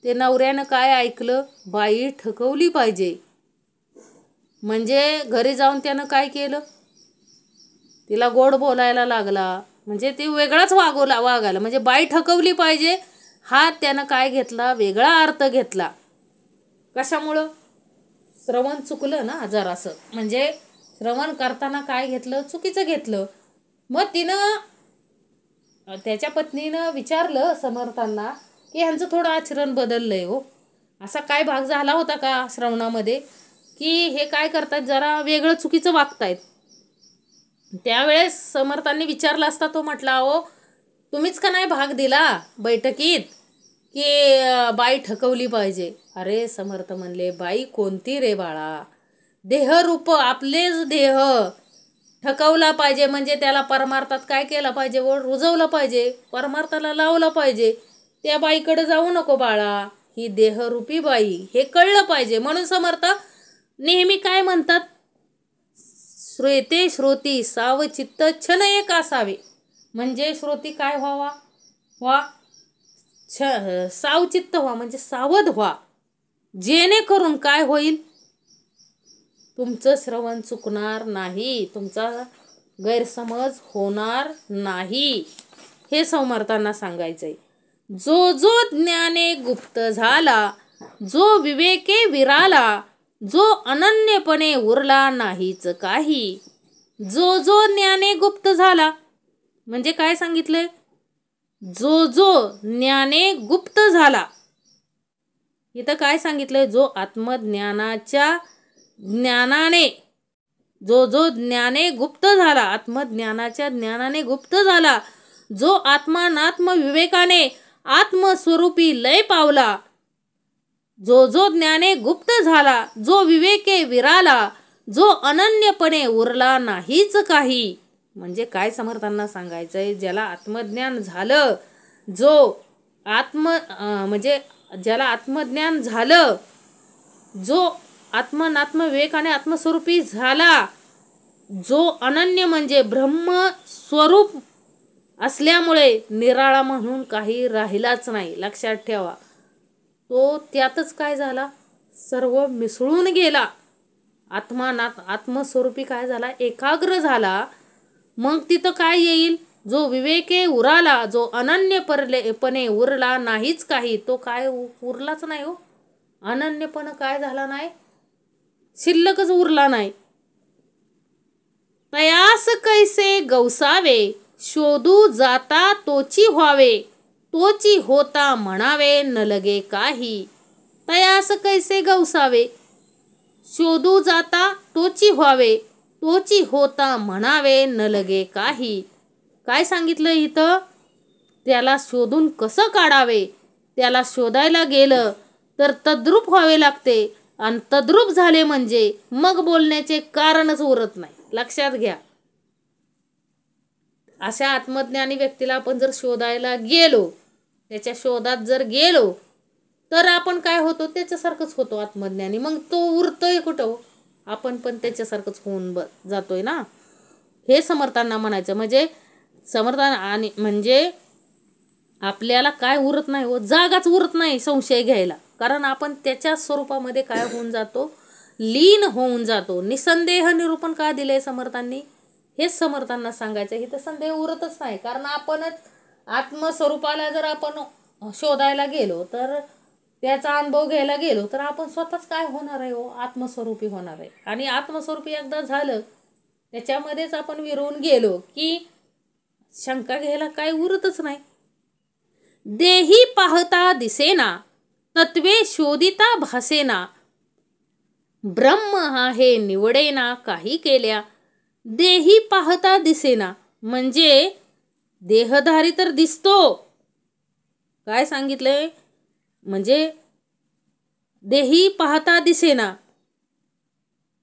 ते नवऱ्यानं काय ऐकलं, बाई ठकवली पाहिजे. म्हणजे घरी जाऊन त्यानं काय केलं, तिला गोड बोलायला लागला, म्हणजे ती वेगळाच वागायला, म्हणजे बाई ठकवली पाहिजे हा त्यानं काय घेतला, वेगळा अर्थ घेतला. कशामुळं? श्रवण चुकलं ना जरासं, म्हणजे श्रवण करताना काय घेतलं, चुकीचं घेतलं. मग तिनं त्याच्या पत्नीनं विचारलं समर्थांना की ह्यांचं थोडं आचरण बदललंय हो, असा काय भाग झाला होता का श्रवणामध्ये की हे काय करतात, जरा वेगळं चुकीचं वागतायत. त्यावेळेस समर्थांनी विचारलं असता तो म्हटला, अहो तुम्हीच का नाही भाग दिला बैठकीत की बाई ठकवली पाहिजे. अरे समर्थ म्हणले, बाई कोणती रे बाळा, देहरूप आपलेच देह ठकवला पाहिजे, म्हणजे त्याला परमार्थात काय केलं पाहिजे, व रुजवलं पाहिजे, परमार्थाला लावलं पाहिजे. त्या बाईकडे जाऊ नको बाळा, ही देहरूपी बाई, हे कळलं पाहिजे. म्हणून समर्थ नेहमी काय म्हणतात, श्रोते श्रोती सावचित्त छन एक असावे, म्हणजे श्रोती काय व्हा सावचित्त व्हा, म्हणजे सावध व्हा, जेणेकरून काय होईल, तुमचं श्रवण चुकणार नाही, तुमचा गैरसमज होणार नाही, हे समर्थांना सांगायचंय. जो जो ज्ञाने गुप्त झाला, जो विवेके विराला, जो अनन्यपणे उरला नाहीच काही. जो जो ज्ञाने गुप्त झाला म्हणजे काय सांगितलंय, जो जो ज्ञाने गुप्त झाला, इथं काय सांगितलंय, जो आत्मज्ञानाच्या ज्ञानाने, जो जो ज्ञाने गुप्त झाला, आत्मज्ञानाच्या ज्ञानाने गुप्त झाला, जो आत्मानात्म विवेकाने आत्मस्वरूपी लय पावला, जो जो ज्ञाने गुप्त झाला, जो विवेके विराला, जो अनन्यपणे उरला नाहीच काही. म्हणजे काय समर्थांना सांगायचंय, ज्याला आत्मज्ञान झालं, जो म्हणजे ज्याला आत्मज्ञान झालं, जो आत्मनात्म विवेकाने आत्मस्वरूपी झाला, जो अनन्य म्हणजे ब्रह्मस्वरूप असल्यामुळे निराळा म्हणून काही राहिलाच नाही, लक्षात ठेवा. तो त्यातच काय झाला, सर्व मिसळून गेला, आत्मस्वरूपी काय झाला, एकाग्र झाला. मग तिथं काय येईल, जो विवेके उराला, जो अनन्यपणे उरला नाहीच काही, तो काय उरलाच नाही हो, अनन्यपण काय झाला नाही, शिल्लकच उरला नाही. तयास कैसे गवसावे, शोधू जाता तोची व्हावे, तोची होता म्हणावे न लगे काही. तयास कैसे गवसावे, शोधू जाता तोची व्हावे, तोची होता म्हणावे न लगे काही. काय सांगितलं इथं, त्याला शोधून कसं काढावे, त्याला शोधायला गेलं तर तद्रूप व्हावे लागते, आणि तद्रूप झाले म्हणजे मग बोलण्याचे कारणच उरत नाही, लक्षात घ्या. अशा आत्मज्ञानी व्यक्तीला आपण जर शोधायला गेलो, त्याच्या शोधात जर गेलो तर आपण काय होतो, त्याच्यासारखंच होतो आत्मज्ञानी. मग तो उरतोय कुठं, आपण पण त्याच्यासारखंच होऊन जातोय ना, हे समर्थांना म्हणायचं. म्हणजे समर्थान आणि म्हणजे आपल्याला काय उरत नाही हो, जागाच उरत नाही संशय घ्यायला, कारण आपण त्याच्या स्वरूपामध्ये काय होऊन जातो, लीन होऊन जातो. निसंदेह निरूपण का दिलंय समर्थांनी, हेच समर्थांना सांगायचं. इथं संदेह उरतच नाही, कारण आपणच आत्मस्वरूपाला जर आपण शोधायला गेलो, तर त्याचा अनुभव घ्यायला गेलो, तर आपण स्वतःच काय होणार आहे हो, आत्मस्वरूपी होणार आहे. आणि आत्मस्वरूपी एकदा झालं, त्याच्यामध्येच आपण विरून गेलो की शंका घ्यायला काय उरतच नाही. देही पाहता दिसेना, तत्वे शोधिता भासेना, ब्रह्म हा हे निवडेना काही केल्या. देही पाहता दिसेना म्हणजे देहधारी तर दिसतो, काय सांगितलंय, म्हणजे देही पाहता दिसेना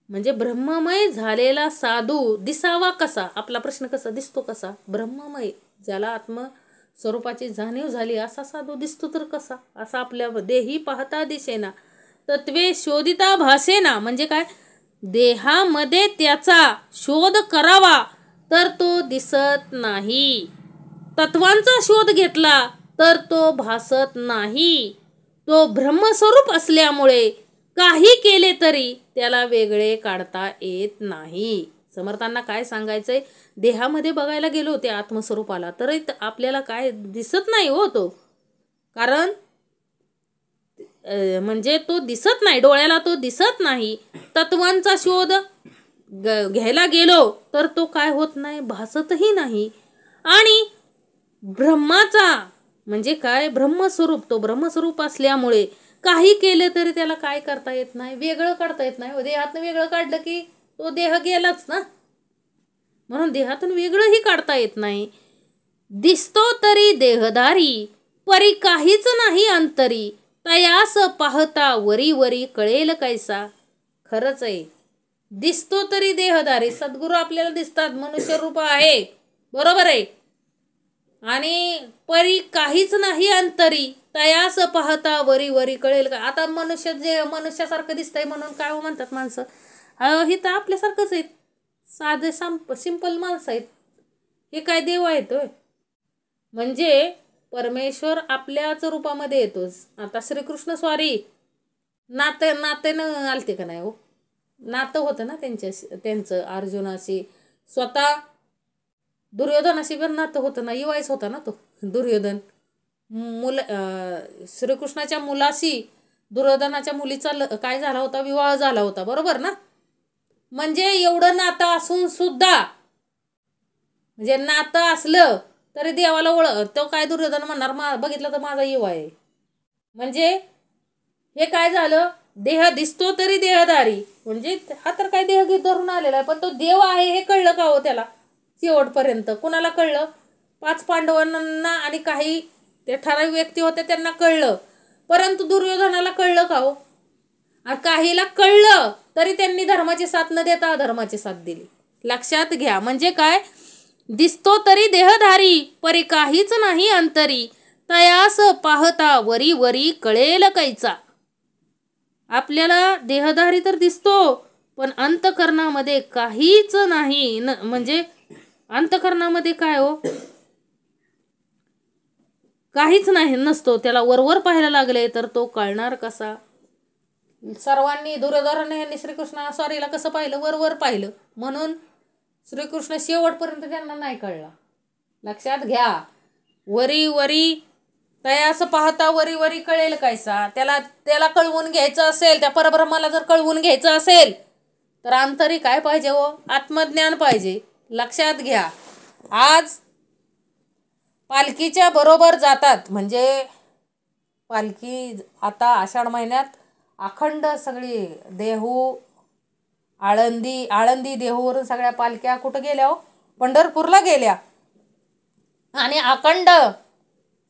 म्हणजे ब्रह्ममय झालेला साधू दिसावा कसा, आपला प्रश्न कसा दिसतो, कसा ब्रह्ममय, ज्याला आत्मस्वरूपाची जाणीव झाली असा साधू दिसतो तर कसा, असा आपल्या देही पाहता दिसेना. तत्वे शोधिता भासेना म्हणजे काय, देहामध्ये त्याचा शोध करावा तर तो दिसत नाही, तत्वांचा शोध घेतला तर तो भासत नाही. तो ब्रह्मस्वरूप असल्यामुळे काही केले तरी त्याला वेगळे काढता येत नाही. समर्थांना काय सांगायचंय, देहामध्ये बघायला गेलो ते आत्मस्वरूपाला तर आपल्याला काय दिसत नाही हो तो. कारण म्हणजे तो दिसत नाही, डोळ्याला तो दिसत नाही. तत्वांचा शोध घ्यायला गेलो तर तो काय होत नाही, भासतही नाही. आणि ब्रह्माचा म्हणजे काय, ब्रह्मस्वरूप, तो ब्रह्मस्वरूप असल्यामुळे काही केले तरी त्याला काय करता येत नाही, वेगळं काढता येत नाही. देहातून वेगळं काढलं की तो देह गेलाच ना, म्हणून देहातून वेगळंही काढता येत नाही. दिसतो तरी देहधारी, परी काहीच नाही अंतरी, तयास पाहता वरी वरी कळेल कैसा. खरंच आहे, दिसतो तरी देहधारी. सद्गुरू आपल्याला दिसतात, मनुष्य रूप आहे, बरोबर आहे. आणि परी काहीच नाही अंतरी, तयास पाहता वरी वरी कळेल का. आता मनुष्य जे मनुष्यासारखं दिसतंय म्हणून काय म्हणतात माणसं, ही तर आपल्यासारखंच आहेत, साधे सिंपल माणसं आहेत, हे काय देव आहेत होय. म्हणजे परमेश्वर आपल्याच रूपामध्ये येतोच. आता श्रीकृष्ण स्वारी नातेनं आलते का नाही हो, नातं होतं ना त्यांचं अर्जुनाशी, स्वतः दुर्योधनाशी पण नातं होतं ना, इवायच होता ना तो दुर्योधन. श्रीकृष्णाच्या मुलाशी दुर्योधनाच्या मुलीचा काय झाला होता, विवाह झाला होता, बरोबर ना. म्हणजे एवढं नातं असून सुद्धा, म्हणजे नातं असलं तरी देवाला तो काय दुर्योधन म्हणणार, बघितलं तर माझा युवा आहे. म्हणजे हे काय झालं, देह दिसतो तरी देहधारी, म्हणजे हा तर काय देह धरून आलेला आहे, पण तो देव आहे हे कळलं का हो त्याला शेवटपर्यंत. कुणाला कळलं, 5 पांडवांना आणि काही ते ठराविक व्यक्ती होते त्यांना कळलं, परंतु दुर्योधनाला कळलं का हो. काहीला कळलं तरी त्यांनी धर्माची साथ न देता अधर्माची साथ दिली. लक्षात घ्या, म्हणजे काय, दिसतो तरी देहधारी, परी काहीच नाही अंतरी, तयास पाहता वरी वरी कळेल कैचा. आपल्याला देहधारी तर दिसतो, पण अंतकरणामध्ये काहीच नाही. म्हणजे अंतकरणामध्ये काय हो, काहीच नाही, नसतो. त्याला वरवर पाहायला लागले तर तो कळणार कसा. सर्वांनी दुर्योधन यांनी श्रीकृष्ण स्वारीला कसं पाहिलं, वरवर पाहिलं, म्हणून श्रीकृष्ण शेवटपर्यंत त्यांना नाही कळला. लक्षात घ्या, वरी वरी तयास पाहता वरी वरी कळेल कैसा. त्याला कळवून घ्यायचं असेल, त्या परब्रह्माला जर कळवून घ्यायचं असेल तर अंतरी काय पाहिजे हो, आत्मज्ञान पाहिजे. लक्षात घ्या, आज पालखीच्या बरोबर जातात, म्हणजे पालखी आता आषाढ महिन्यात अखंड सगळी देहू आळंदी देहूवरून सगळ्या पालख्या कुठं गेल्या हो, पंढरपूरला गेल्या. आणि अखंड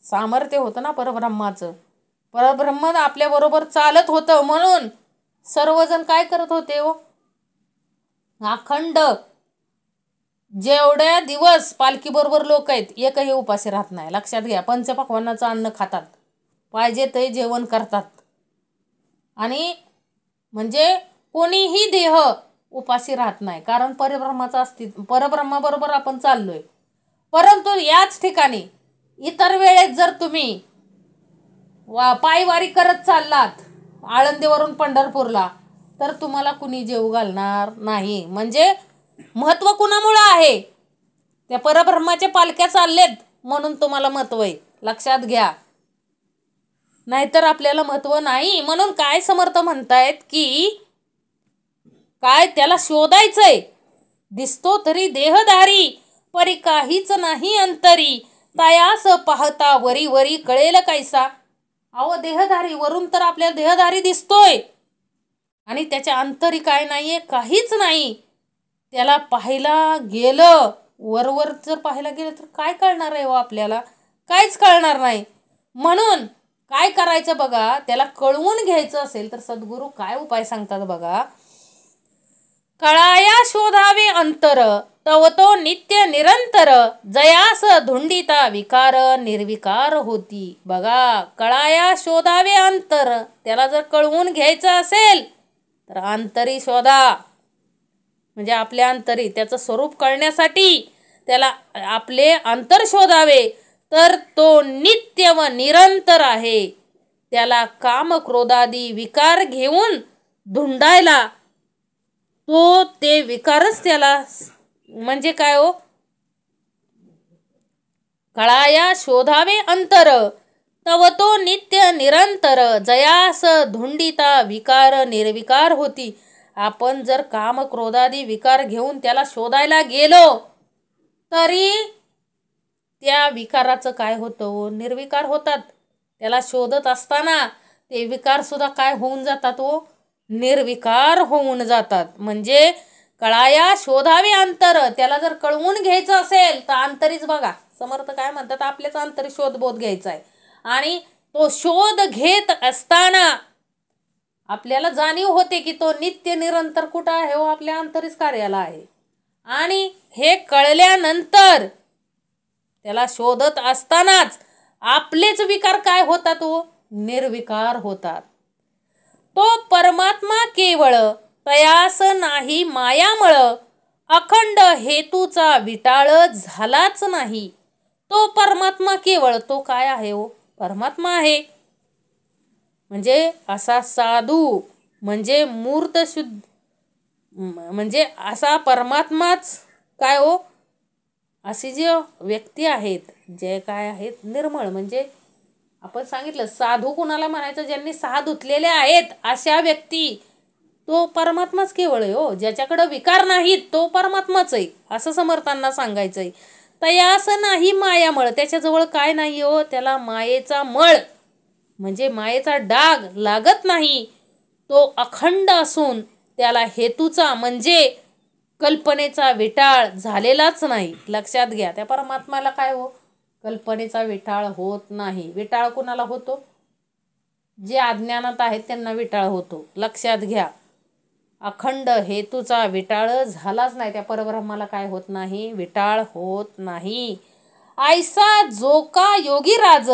सामर्थ्य होतं ना परब्रह्माचं, परब्रह्म आपल्याबरोबर चालत होतं, म्हणून सर्वजण काय करत होते हो, अखंड जेवढ्या दिवस पालखी बरोबर लोक आहेत एकही उपाशी राहत नाही. लक्षात घ्या, पंचपक्वान्नाचं अन्न खातात, पाहिजे ते जेवण करतात, आणि म्हणजे कोणीही देह उपाशी राहत नाही, कारण परब्रह्माचं अस्तित्व, परब्रह्माबरोबर आपण चाललोय. परंतु याच ठिकाणी इतर वेळेत जर तुम्ही पायवारी करत चाललात आळंदीवरून पंढरपूरला, तर तुम्हाला कुणी जेव घालणार नाही. म्हणजे महत्त्व कुणामुळं आहे, त्या परब्रह्माच्या पालख्या चाललेत म्हणून तुम्हाला महत्त्व आहे. लक्षात घ्या, नाहीतर आपल्याला महत्त्व नाही. म्हणून काय समर्थ म्हणतायत की काय, त्याला शोधायचंय. दिसतो तरी देहधारी, परी काहीच नाही अंतरी, तयास पाहता वरी वरी कळेल कैसा. अहो देहधारी, वरून तर आपल्याला देहधारी दिसतोय, आणि त्याच्या अंतरी काय नाहीये, काहीच नाही. त्याला पाहायला गेलं, वरवर जर पाहायला गेलं तर काय कळणार आहे हो आपल्याला, काहीच कळणार नाही. म्हणून काय करायचं बघा, त्याला कळवून घ्यायचं असेल तर सद्गुरू काय उपाय सांगतात बघा. कळाया शोधावे अंतर, तव तो नित्य निरंतर, जयास धुंडिता विकार निर्विकार होती. बघा, कळाया शोधावे अंतर, त्याला जर कळवून घ्यायचं असेल तर अंतरी शोधा. म्हणजे आपल्या अंतरी त्याचं स्वरूप कळण्यासाठी त्याला आपले अंतर शोधावे, तर तो नित्य व निरंतर आहे. त्याला काम क्रोधादी विकार घेऊन धुंडायला तो ते विकारच त्याला म्हणजे काय हो, कळाया शोधावे अंतर, तव तो नित्य निरंतर, जयास धुंडिता विकार निर्विकार होती. आपण जर काम क्रोधादी विकार घेऊन त्याला शोधायला गेलो तरी त्या विकाराचं काय होतं, निर्विकार होतात. त्याला शोधत असताना ते विकार सुद्धा काय होऊन जातात निर्विकार होऊन जातात. म्हणजे कळाया शोधावे अंतर, त्याला जर कळवून घ्यायचं असेल तर अंतरीच बघा. समर्थ काय म्हणतात, आपल्याच अंतरी शोधबोध घ्यायचा आहे. आणि तो शोध घेत असताना आपल्याला जाणीव होते की तो नित्य निरंतर कुठं आहे आपल्या अंतरीच कार्याला आहे. आणि हे कळल्यानंतर त्याला शोधत असतानाच आपलेच विकार काय होतात निर्विकार होतात. तो परमात्मा केवळ तयास नाही मायामळ, अखंड हेतूचा विटाळ झालाच नाही. तो परमात्मा केवळ, तो काय आहे परमात्मा आहे. म्हणजे असा साधू म्हणजे मूर्त शुद्ध, म्हणजे असा परमात्माच काय असे जे व्यक्ती आहेत जे काय आहेत निर्मळ, म्हणजे आपण सांगितलं साधू कुणाला म्हणायचं, ज्यांनी 6 धुतलेले आहेत अशा व्यक्ती, तो परमात्माच केवळ आहे ज्याच्याकडे विकार नाहीत तो परमात्माच आहे असं समर्थांना सांगायचंय. तयास नाही मायामळ, त्याच्याजवळ काय नाही त्याला मायेचा मळ म्हणजे मायेचा डाग लागत नाही. तो अखंड असून त्याला हेतूचा म्हणजे कल्पनेचा विटाळ झालेलाच नाही. लक्षात घ्या, त्या परमात्म्याला काय कल्पनेचा विटाळ होत नाही. विटाळ कुणाला होतो, जे अज्ञानात आहेत त्यांना विटाळ होतो. लक्षात घ्या, अखंड हेतूचा विटाळ झालाच नाही. त्या परब्रह्माला काय होत नाही, विटाळ होत नाही. ऐसा जो का योगी राज,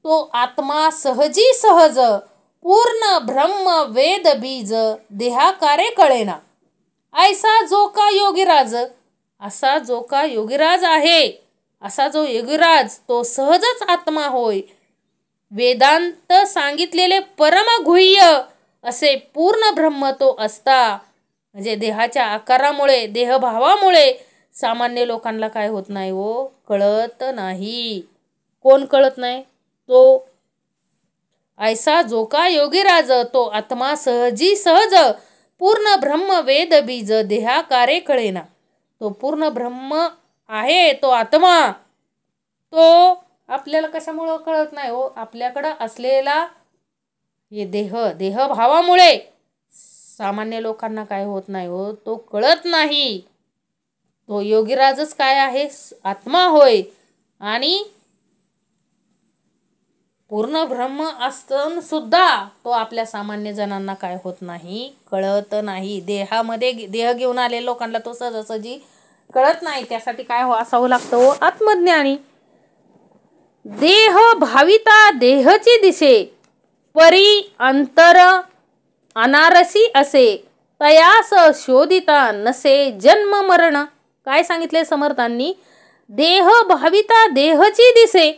तो आत्मा सहजी सहज, पूर्ण ब्रह्म वेद बीज, देहाकारे कळेना. ऐसा जो का योगीराज, असा जो का योगीराज आहे, असा जो योगीराज तो सहजच आत्मा होय. वेदांत सांगितलेले परमगुह्य असे पूर्ण ब्रह्म तो असता. म्हणजे देहाच्या आकारामुळे देहभावामुळे सामान्य लोकांना काय होत नाही कळत नाही. कोण कळत नाही, तो ऐसा जो का योगीराज, तो आत्मा सहजी सहज, पूर्ण ब्रह्म वेद बीज, देहाकारे कळेना. तो पूर्ण ब्रह्म आहे, तो आत्मा, तो आपल्याला कशामुळं कळत नाही आपल्याकडं असलेला हे देहभावामुळे सामान्य लोकांना काय होत नाही तो कळत नाही. तो योगीराजच काय आहे, आत्मा होय. आणि पूर्ण ब्रह्म असताना सुद्धा तो आपल्या सामान्य जणांना काय होत नाही, कळत नाही. देहामध्ये देह घेऊन आलेल्या लोकांना तो सहजासहजी कळत नाही. त्यासाठी काय असावं लागतं आत्मज्ञानी. देह भाविता देहची दिसे, परी अंतर अनारसी असे, तयास शोधिता नसे जन्म मरण. काय सांगितले समर्थांनी, देह भाविता देहची दिसे.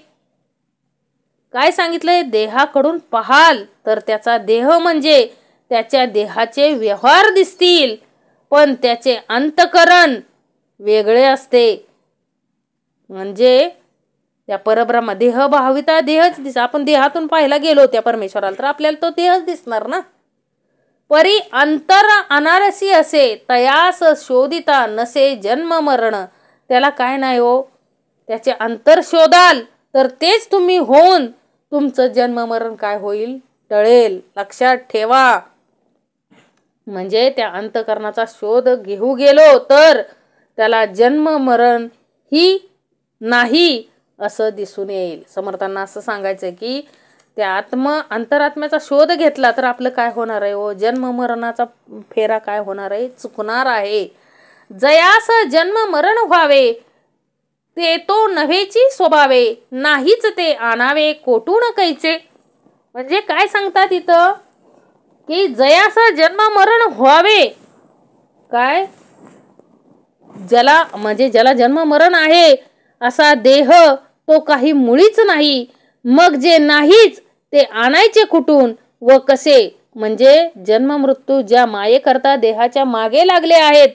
काय सांगितलंय, देहाकडून पाहाल तर त्याचा देह म्हणजे त्याच्या देहाचे व्यवहार दिसतील, पण त्याचे अंतकरण वेगळे असते. म्हणजे त्या परब्रह्म देह भाविता देहच दिस, आपण देहातून पाहायला गेलो त्या परमेश्वराला तर आपल्याला तो देहच दिसणार ना. परी अंतर अनारसी असे, तयास शोधिता नसे जन्म मरण. त्याला काय नाही त्याचे अंतर शोधाल तर तेच तुम्ही होऊन तुमचं जन्म मरण काय होईल, टळेल. लक्षात ठेवा. म्हणजे त्या अंतकरणाचा शोध घेऊ गेलो तर त्याला जन्म मरण ही नाही असं दिसून येईल. समर्थांना असं सांगायचंय की त्या अंतरात्म्याचा शोध घेतला तर आपलं काय होणार आहे जन्म मरणाचा फेरा काय होणार आहे, चुकणार आहे. जयास जन्म मरण व्हावे, ते तो नव्हेची स्वभावे, नाहीच ते आणावे कोटून कैचे. म्हणजे काय सांगतात इथं की जयास जन्म मरण व्हावे, काय ज्याला जन्म मरण आहे असा देह तो काही मुळीच नाही. मग जे नाहीच ते आणायचे कुठून व कसे, म्हणजे जन्म मृत्यू ज्या मायेकरता देहाच्या मागे लागले आहेत,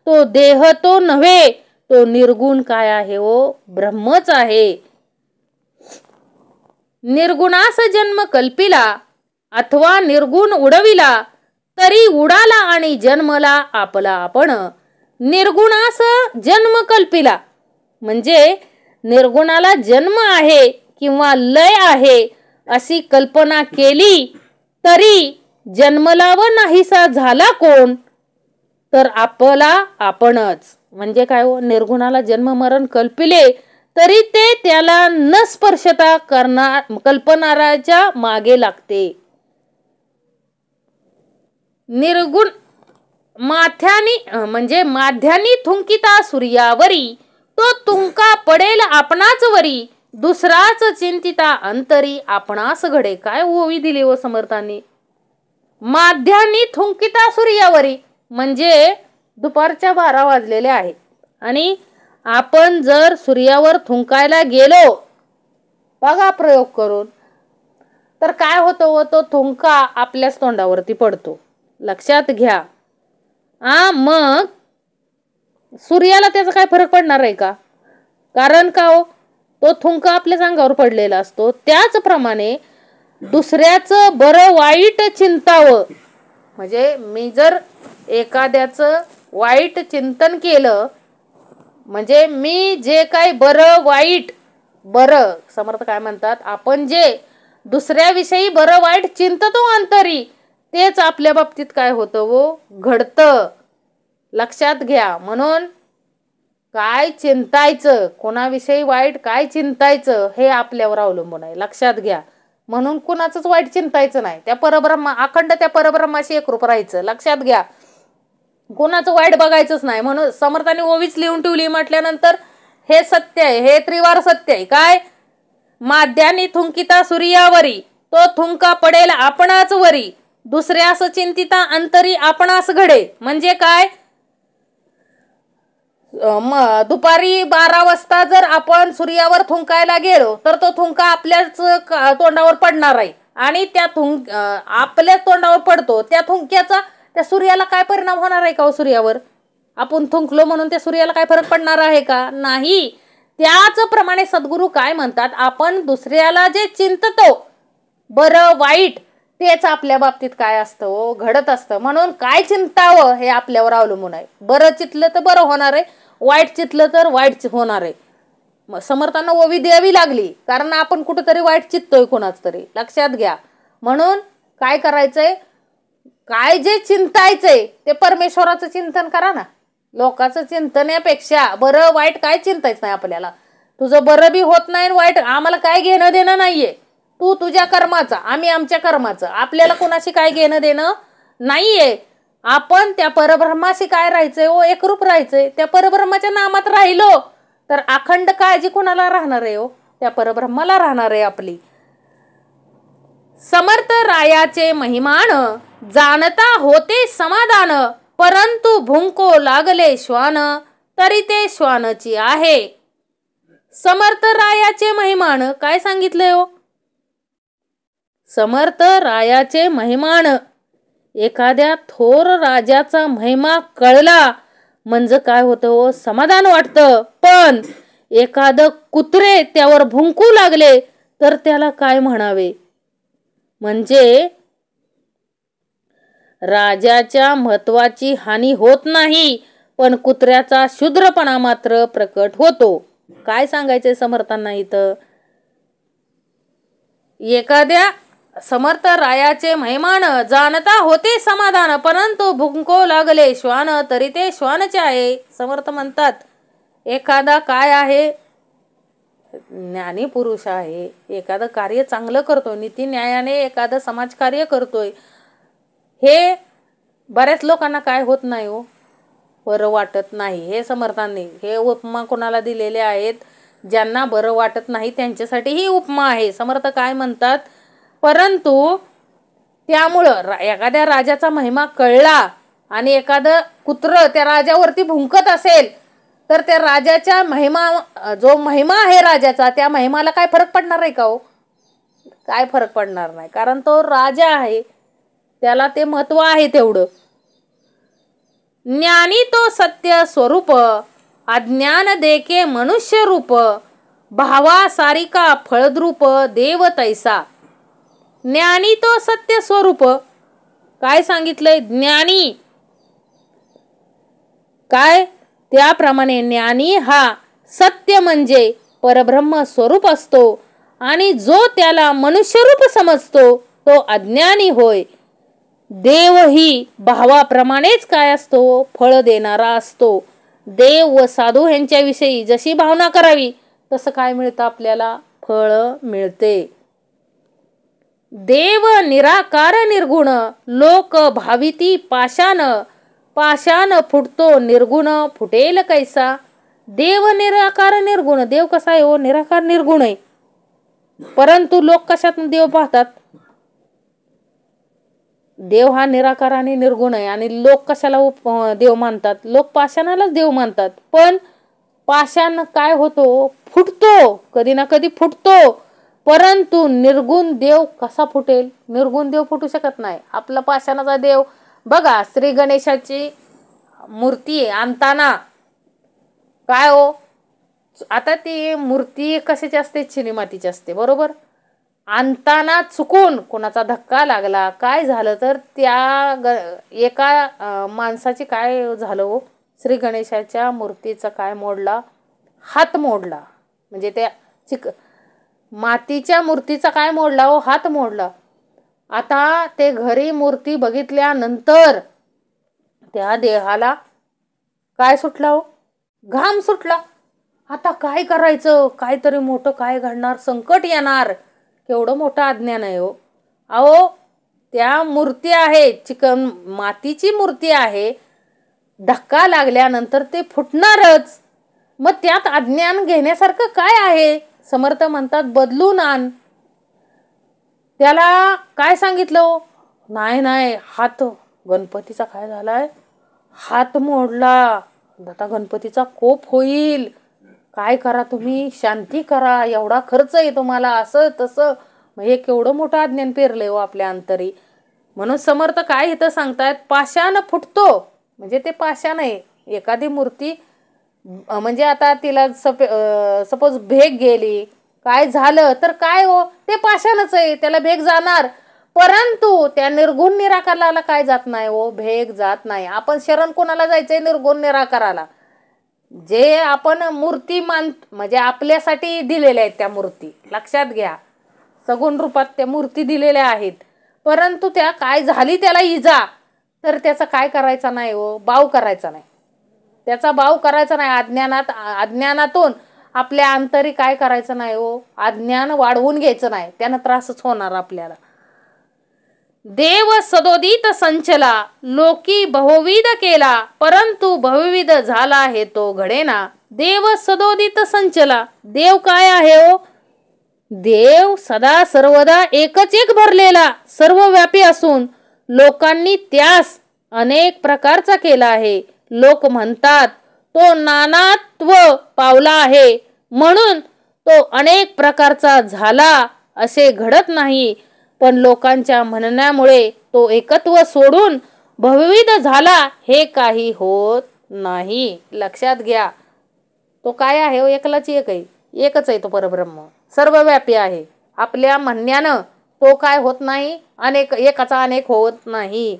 तो देह तो नव्हे, तो निर्गुण काय आहे हो, ब्रह्मच आहे. निर्गुणास जन्म कल्पिला अथवा निर्गुण उडविला, तरी उडाला आणि जन्मला आपला आपण. निर्गुणास जन्म कल्पिला म्हणजे निर्गुणाला जन्म आहे किंवा लय आहे अशी कल्पना केली, तरी जन्मला व नाहीसा झाला कोण, तर आपला आपणच. म्हणजे काय हो, निर्गुणाला जन्म मरण कल्पिले तरी ते त्याला न स्पर्शता कल्पनाराच्या मागे लागते. निर्गुण माथ्यानी म्हणजे माध्यानी थुंकिता सूर्यावरी, तो तुंका पडेल आपणाच वरी, दुसराच चिंतिता अंतरी आपणास घडे. काय ओवी दिली व समर्थांनी. माध्यानी थुंकिता सूर्यावरी म्हणजे दुपारच्या 12 वाजलेले आहेत आणि आपण जर सूर्यावर थुंकायला गेलो, बघा प्रयोग करून, तर काय होतं व तो थुंका आपल्याच तोंडावरती पडतो. लक्षात घ्या. मग सूर्याला त्याचा काय फरक पडणार आहे का? कारण का हो, तो थुंका आपल्याच अंगावर पडलेला असतो. त्याचप्रमाणे दुसऱ्याचं बरं वाईट चिंतावं, म्हणजे मी जर एखाद्याचं वाईट चिंतन केलं, म्हणजे मी जे काही बरं वाईट, बरं समर्थ काय म्हणतात, आपण जे दुसऱ्याविषयी बरं वाईट चिंततो अंतरी, तेच आपल्या बाबतीत काय होतं व घडतं. लक्षात घ्या. म्हणून काय चिंतायचं, कोणाविषयी वाईट काय चिंतायचं हे आपल्यावर अवलंबून आहे. लक्षात घ्या. म्हणून कुणाचंच वाईट चिंतायचं नाही. त्या परब्रह्मा अखंड त्या परब्रह्माशी एकरूप राहायचं. लक्षात घ्या. कोणाचं वाईट बघायचंच नाही. म्हणून समर्थांनी ओवीच लिहून ठेवली म्हटल्यानंतर हे सत्य आहे, हे त्रिवार सत्य आहे. काय? माध्यानी थुंकिता सूर्यावरी, तो थुंका पडेल आपणाच वरी, दुसऱ्यास चिंतिता अंतरी आपणास घडे. म्हणजे काय? दुपारी 12 वाजता जर आपण सूर्यावर थुंकायला गेलो, तर तो थुंका आपल्याच तोंडावर पडणार आहे आणि त्या आपल्याच तोंडावर पडतो. त्या थुंक्याचा त्या सूर्याला काय परिणाम होणार आहे का हो सूर्यावर? आपण थुंकलो म्हणून त्या सूर्याला काय फरक पडणार आहे का? नाही. त्याचप्रमाणे सद्गुरू काय म्हणतात, आपण दुसऱ्याला जे चिंततो बरं वाईट, तेच आपल्या बाबतीत काय असतं हो, घडत असतं. म्हणून काय चिंतावं हे आपल्यावर अवलंबून आहे. बरं चितलं तर बरं होणार आहे, वाईट चितलं तर वाईट होणार आहे. समर्थांना ओवी द्यावी लागली, कारण आपण कुठेतरी वाईट चित्तोय कोणाच तरी. लक्षात घ्या. म्हणून काय करायचंय, काय जे चिंतायचंय ते परमेश्वराचं चिंतन करा ना. लोकांचं चिंतण्यापेक्षा बरं वाईट काय चिंतायचं नाही आपल्याला. तुझं बरं बी होत नाही, वाईट आम्हाला काय घेणं देणं नाहीये. तू तुझ्या कर्माचा, आम्ही आमच्या कर्माचं. आपल्याला कोणाशी काय घेणं देणं नाहीये. आपण त्या परब्रह्माशी काय राहायचंय हो, एकरूप राहायचंय. त्या परब्रह्माच्या नामात राहिलो तर अखंड काळजी कोणाला राहणार आहे हो, त्या परब्रह्माला राहणार आहे आपली. समर्थ रायाचे महिमान, जाणता होते समाधान, परंतु भुंको लागले श्वान, तरी ते श्वानची आहे. समर्थ रायाचे महिमान काय सांगितले हो? समर्थ रायाचे महिमान, एखाद्या थोर राजाचा महिमा कळला म्हणजे काय होतं हो, समाधान वाटतं. पण एखादं कुत्रे त्यावर भुंकू लागले तर त्याला काय म्हणावे? म्हणजे राजाच्या महत्वाची हानी होत नाही, पण कुत्र्याचा शूद्रपणा मात्र प्रकट होतो. काय सांगायचंय समर्थांना इथं? एखाद्या समर्थ रायाचे महिमान, जाणता होते समाधान, परंतु भुंको लागले श्वान, तरी ते श्वानचे आहे. समर्थ म्हणतात, एखादा काय आहे, ज्ञानी पुरुष आहे, एखादं कार्य चांगलं करतोय, नीती न्यायाने एखादं समाजकार्य करतोय, हे बऱ्याच लोकांना काय होत नाही हो, बरं वाटत नाही. हे समर्थांनी हे उपमा कोणाला दिलेले आहेत, ज्यांना बरं वाटत नाही त्यांच्यासाठी ही उपमा आहे. समर्थ काय म्हणतात, परंतु त्यामुळं एखाद्या राजाचा महिमा कळला आणि एखादं कुत्र त्या राजावरती भुंकत असेल तर त्या राजाच्या जो महिमा आहे राजाचा, त्या महिमाला काय फरक पडणार आहे का हो? काय फरक पडणार नाही, कारण तो राजा आहे. त्याला ते महत्व आहे तेवढं. ज्ञानी तो सत्य स्वरूप, अज्ञान देखे मनुष्य रूप, भावा सारिका फळद्रूप देव तैसा. ज्ञानी तो सत्य स्वरूप. काय सांगितलंय? ज्ञानी काय? त्याप्रमाणे ज्ञानी हा सत्य म्हणजे परब्रह्म स्वरूप असतो आणि जो त्याला मनुष्यरूप समजतो तो अज्ञानी होय. देव ही भावाप्रमाणेच काय असतो? फळ देणारा असतो. देव व साधू यांच्याविषयी जशी भावना करावी तसं काय मिळतं आपल्याला? फळ मिळते. देव निराकार निर्गुण, लोक भाविती पाषाण, पाषाण फुटतो निर्गुण, फुटेल कैसा. देव निराकार निर्गुण. देव कसा आहे हो? निराकार निर्गुण आहे. परंतु लोक कशात देव पाहतात? देव हा निराकार आणि निर्गुण आहे आणि लोक कशाला देव मानतात? लोक पाषाणालाच देव मानतात. पण पाषाण काय होतो? फुटतो, कधी ना कधी फुटतो. परंतु निर्गुण देव कसा फुटेल? निर्गुण देव फुटू शकत नाही. आपला पाषाणाचा देव बघा, श्री गणेशाची मूर्ती आणताना काय हो? आता ती मूर्ती कशाची असते? चिनीमातीची असते, बरोबर. आणताना चुकून कोणाचा धक्का लागला, काय झालं तर त्या एका माणसाची काय झालं हो? श्री गणेशाच्या मूर्तीचा काय मोडला? हात मोडला. म्हणजे त्या मातीच्या मूर्तीचा काय मोडला हो? हात मोडला. आता ते घरी मूर्ती बघितल्यानंतर त्या देहाला काय सुटला हो? घाम सुटला. आता काय करायचं? काहीतरी मोठं काय घडणार? संकट येणार. केवढं मोठं अज्ञान आहे हो. अहो, त्या मूर्ती आहे, मातीची मूर्ती आहे. धक्का लागल्यानंतर ते फुटणारच. मग त्यात अज्ञान घेण्यासारखं काय आहे? समर्थ म्हणतात बदलून आण. त्याला काय सांगितलं? नाही, हात गणपतीचा काय झालाय? हात मोडला. आता गणपतीचा कोप होईल. काय करा तुम्ही? शांती करा. एवढा खर्च आहे तुम्हाला, असं तसं. मग हे केवढं मोठं अज्ञान पेरलंय हो आपल्या अंतरी. म्हणून समर्थ काय इथं सांगतायत? पाषाण फुटतो. म्हणजे ते पाषाण आहे. एखादी मूर्ती म्हणजे आता तिला सपोज भेग गेली, काय झालं तर काय हो? ते पाषाणच आहे, त्याला भेग जाणार. परंतु त्या निर्गुण निराकाराला काय जात नाही हो? भेग जात नाही. आपण शरण कोणाला जायचंय? निर्गुण निराकाराला. जे आपण मूर्ती म्हणजे आपल्यासाठी दिलेल्या आहेत त्या मूर्ती, लक्षात घ्या. सगुण रूपात त्या मूर्ती दिलेल्या आहेत. परंतु त्या काय झाली त्याला इजा, तर त्याचा काय करायचा नाही हो? बाव करायचा नाही. त्याचा बाव करायचा नाही. अज्ञानातून आपल्या अंतरी काय करायचं नाही हो? अज्ञान वाढवून घ्यायचं नाही. त्यानं त्रासच होणार आपल्याला. देव सदोदित संचला, लोकी बहुविध केला, परंतु बहुविध झाला हे तो घडेना. देव सदोदित संचला. देव काय आहे हो? देव सदा सर्वदा एकच एक भरलेला सर्वव्यापी असून लोकांनी त्यास अनेक प्रकारचा केला आहे. लोक म्हणतात तो नानात्व पावला आहे म्हणून तो अनेक प्रकारचा झाला असे घडत नाही. पण लोकांच्या म्हणण्यामुळे तो एकत्व सोडून बहुविध झाला हे काही होत नाही. लक्षात घ्या. तो काय आहे हो? एकलाच एक आहे. एकच आहे तो परब्रह्म. सर्वव्यापी आहे. आपल्या म्हणण्यानं तो काय होत नाही? एकाचा अनेक होत नाही.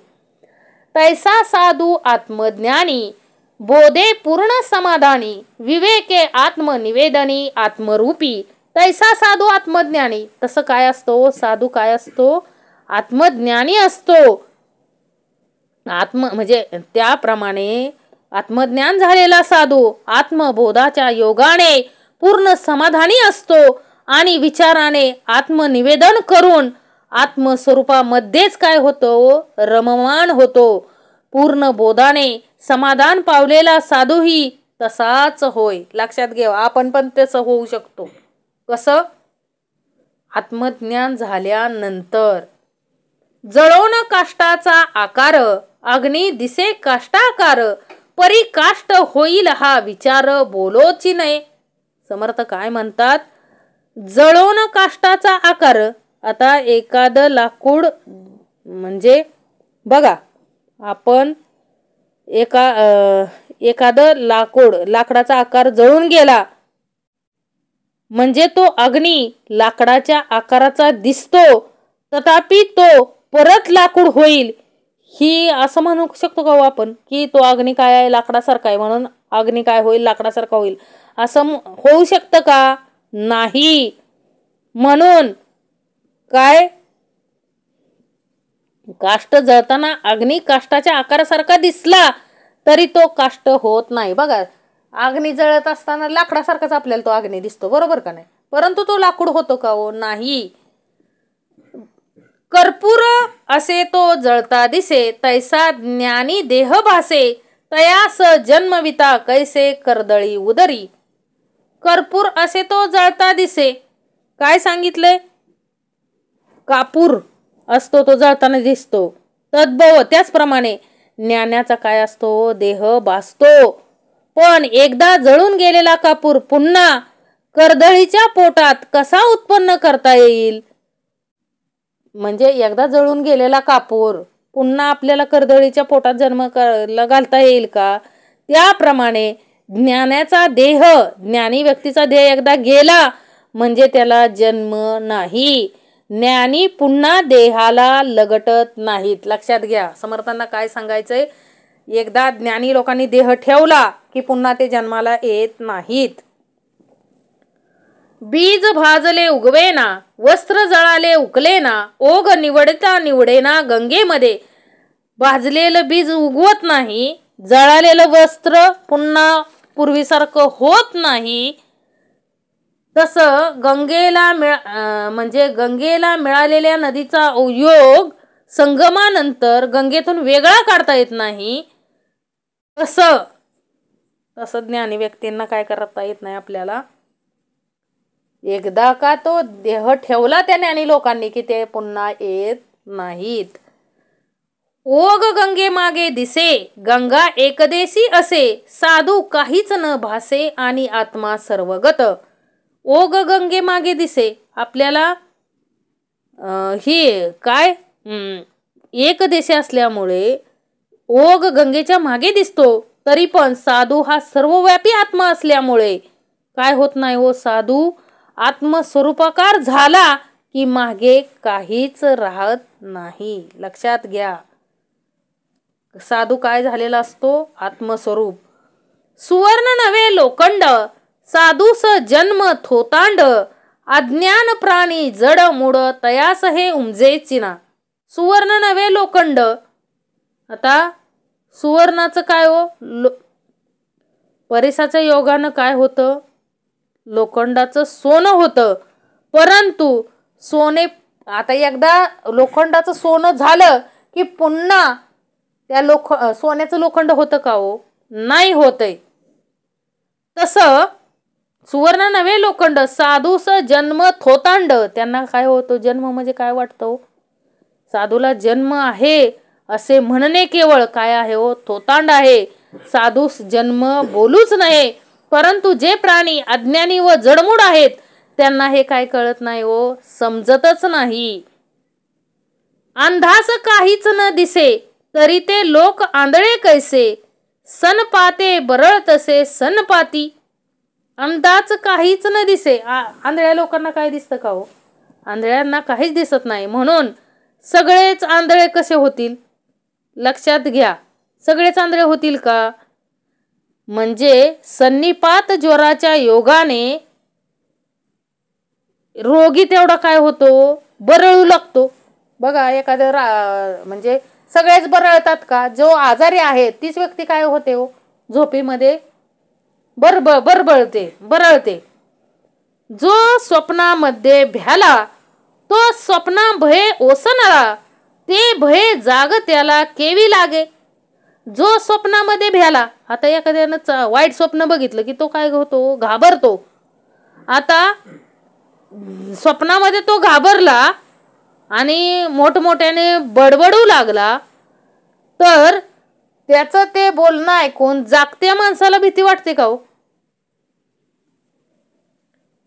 तैसा साधू आत्मज्ञानी, बोधे पूर्ण समाधानी, विवेके आत्मनिवेदनी आत्मरूपी. तैसा साधू आत्मज्ञानी. तसं काय असतो? साधू काय असतो? आत्मज्ञानी असतो. म्हणजे त्याप्रमाणे आत्मज्ञान झालेला साधू आत्मबोधाच्या योगाने पूर्ण समाधानी असतो आणि विचाराने आत्मनिवेदन करून आत्मस्वरूपामध्येच काय होतो? रममाण होतो. पूर्ण बोधाने समाधान पावलेला साधूही तसाच होय. लक्षात घ्या. आपण पण तसं होऊ शकतो. कसं? आत्मज्ञान झाल्यानंतर जळोन काष्टाचा आकार, अग्नी दिसे काष्टाकार, परी काष्ट होईल हा विचार बोलोची नये. समर्थ काय म्हणतात? जळोन काष्टाचा आकार. आता एखादं लाकूड म्हणजे बघा, आपण एखादं लाकडाचा आकार जळून गेला म्हणजे तो अग्नी लाकडाच्या आकाराचा दिसतो, तथापि तो परत लाकूड होईल ही असं म्हणू शकतो का आपण की तो अग्नी काय आहे, लाकडासारखा आहे म्हणून अग्नी काय होईल, लाकडासारखा होईल असं होऊ शकतं का? नाही. म्हणून काय, काष्ट जळताना अग्नी काष्टाच्या आकारासारखा दिसला तरी तो काष्ट होत नाही. बघा, अग्नी जळत असताना लाकडासारखाच आपल्याला तो अग्नी दिसतो, बरोबर का नाही? परंतु तो लाकूड होतो का हो? नाही. कर्पूर असे तो जळता दिसे, तैसा ज्ञानी देह भासे, तयास जन्मविता कैसे कर्दळी उदरी. कर्पूर असे तो जळता दिसे. काय सांगितले? कापूर असतो तो जळताना दिसतो. तद्भव त्याचप्रमाणे ज्ञानाचा काय असतो? देह भासतो. पण एकदा जळून गेलेला कापूर पुन्हा कर्दळीच्या पोटात कसा उत्पन्न करता येईल? म्हणजे एकदा जळून गेलेला कापूर पुन्हा आपल्याला कर्दळीच्या पोटात जन्म घालता येईल का? त्याप्रमाणे ज्ञानाचा देह, ज्ञानी व्यक्तीचा देह एकदा गेला म्हणजे त्याला जन्म नाही. ज्ञानी पुन्हा देहाला लगटत नाहीत. लक्षात घ्या, समर्थांना काय सांगायचंय, एकदा ज्ञानी लोकांनी देह ठेवला की पुन्हा ते जन्माला येत नाहीत. बीज भाजले उगवेना, वस्त्र जळाले उकलेना, ओघ निवडता निवडेना गंगेमध्ये. भाजलेलं बीज उगवत नाही, जळालेलं वस्त्र पुन्हा पूर्वीसारखं होत नाही. तसं गंगेला मिळालेल्या नदीचा योग संगमानंतर गंगेतून वेगळा काढता येत नाही. तसं ज्ञानी व्यक्तींना काय करता येत नाही आपल्याला. एकदा का तो देह ठेवला त्या ज्ञानी लोकांनी की ते पुन्हा येत नाहीत. ओघ गंगे मागे दिसे, गंगा एकदेशी असे, साधू काहीच न भासे आणि आत्मा सर्वगत. ओघ गंगे मागे दिसे, आपल्याला ही काय एक देश असल्यामुळे ओघ गंगेच्या मागे दिसतो, तरी पण साधू हा सर्वव्यापी आत्मा असल्यामुळे काय होत नाही हो, साधू आत्मस्वरूपाकार झाला की मागे काहीच राहत नाही. लक्षात घ्या, साधू काय झालेला असतो? आत्मस्वरूप. सुवर्ण नवे लोखंड, साधूस जन्म थोतांड, अज्ञान प्राणी जड मूड, तयास हे उमजे चिना. सुवर्ण नवे लोखंड. आता सुवर्णाचं काय हो? परिसाच्या योगानं काय होतं? लोखंडाचं सोनं होतं. परंतु सोने आता एकदा लोखंडाचं सोनं झालं की पुन्हा त्या सोन्याचं लोखंड होतं का हो? नाही होतंय. तसं सुवर्ण नवे लोखंड, साधूस जन्म थोतांड. त्यांना काय होतो? जन्म म्हणजे काय वाटतं? साधूला जन्म आहे असे म्हणणे केवळ काय आहे हो? थोतांड आहे. साधूस जन्म बोलूच नये. परंतु जे प्राणी अज्ञानी व जडमूड आहेत त्यांना हे काय कळत नाही हो, समजतच नाही. अंधास काहीच न दिसे, तरी ते लोक आंधळे कैसे, सनपाते बरळ तसे सनपाती. अंधाच काहीच न दिसे. आंधळ्या लोकांना काय दिसतं का हो? आंधळ्यांना काहीच दिसत नाही. म्हणून सगळेच आंधळे कसे होतील? लक्षात घ्या, सगळेच आंधळे होतील का? म्हणजे सन्निपात ज्वराच्या योगाने रोगी तेवढा काय होतो? बरळू लागतो. बघा, एखाद्या म्हणजे सगळेच बरळतात का? जो आजारी आहे तीच व्यक्ती काय होते हो? झोपेमध्ये बरळते. जो स्वप्नामध्ये भ्याला तो स्वप्ना भय ओसनला, ते भय जाग त्याला केवी लागे. जो स्वप्नामध्ये भ्याला, आता एखाद्यानं वाईट स्वप्न बघितलं की तो काय होतो? घाबरतो. आता स्वप्नामध्ये तो घाबरला आणि मोठमोठ्याने बडबडू लागला तर त्याचं ते बोलणं ऐकून जागत्या माणसाला भीती वाटते का हो?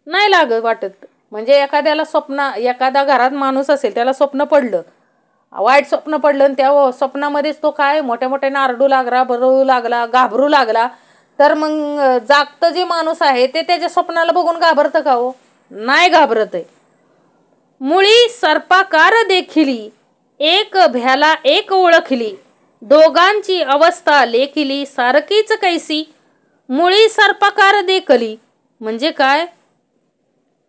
नाही वाटत. म्हणजे एखाद्या घरात माणूस असेल, त्याला स्वप्न पडलं वाईट स्वप्न पडलं आणि त्या स्वप्नामध्येच तो काय मोठ्या मोठ्याने आरडू लागला, बरळू लागला, घाबरू लागला, तर मग जागतं जे माणूस आहे ते त्याच्या स्वप्नाला बघून घाबरतं का हो? नाही घाबरत आहे. मुळी सर्पाकार देखिली, एक भ्याला एक ओळखली, दोघांची अवस्था लेखिली सारखीच कैसी. मुळी सर्पाकार देखली म्हणजे काय?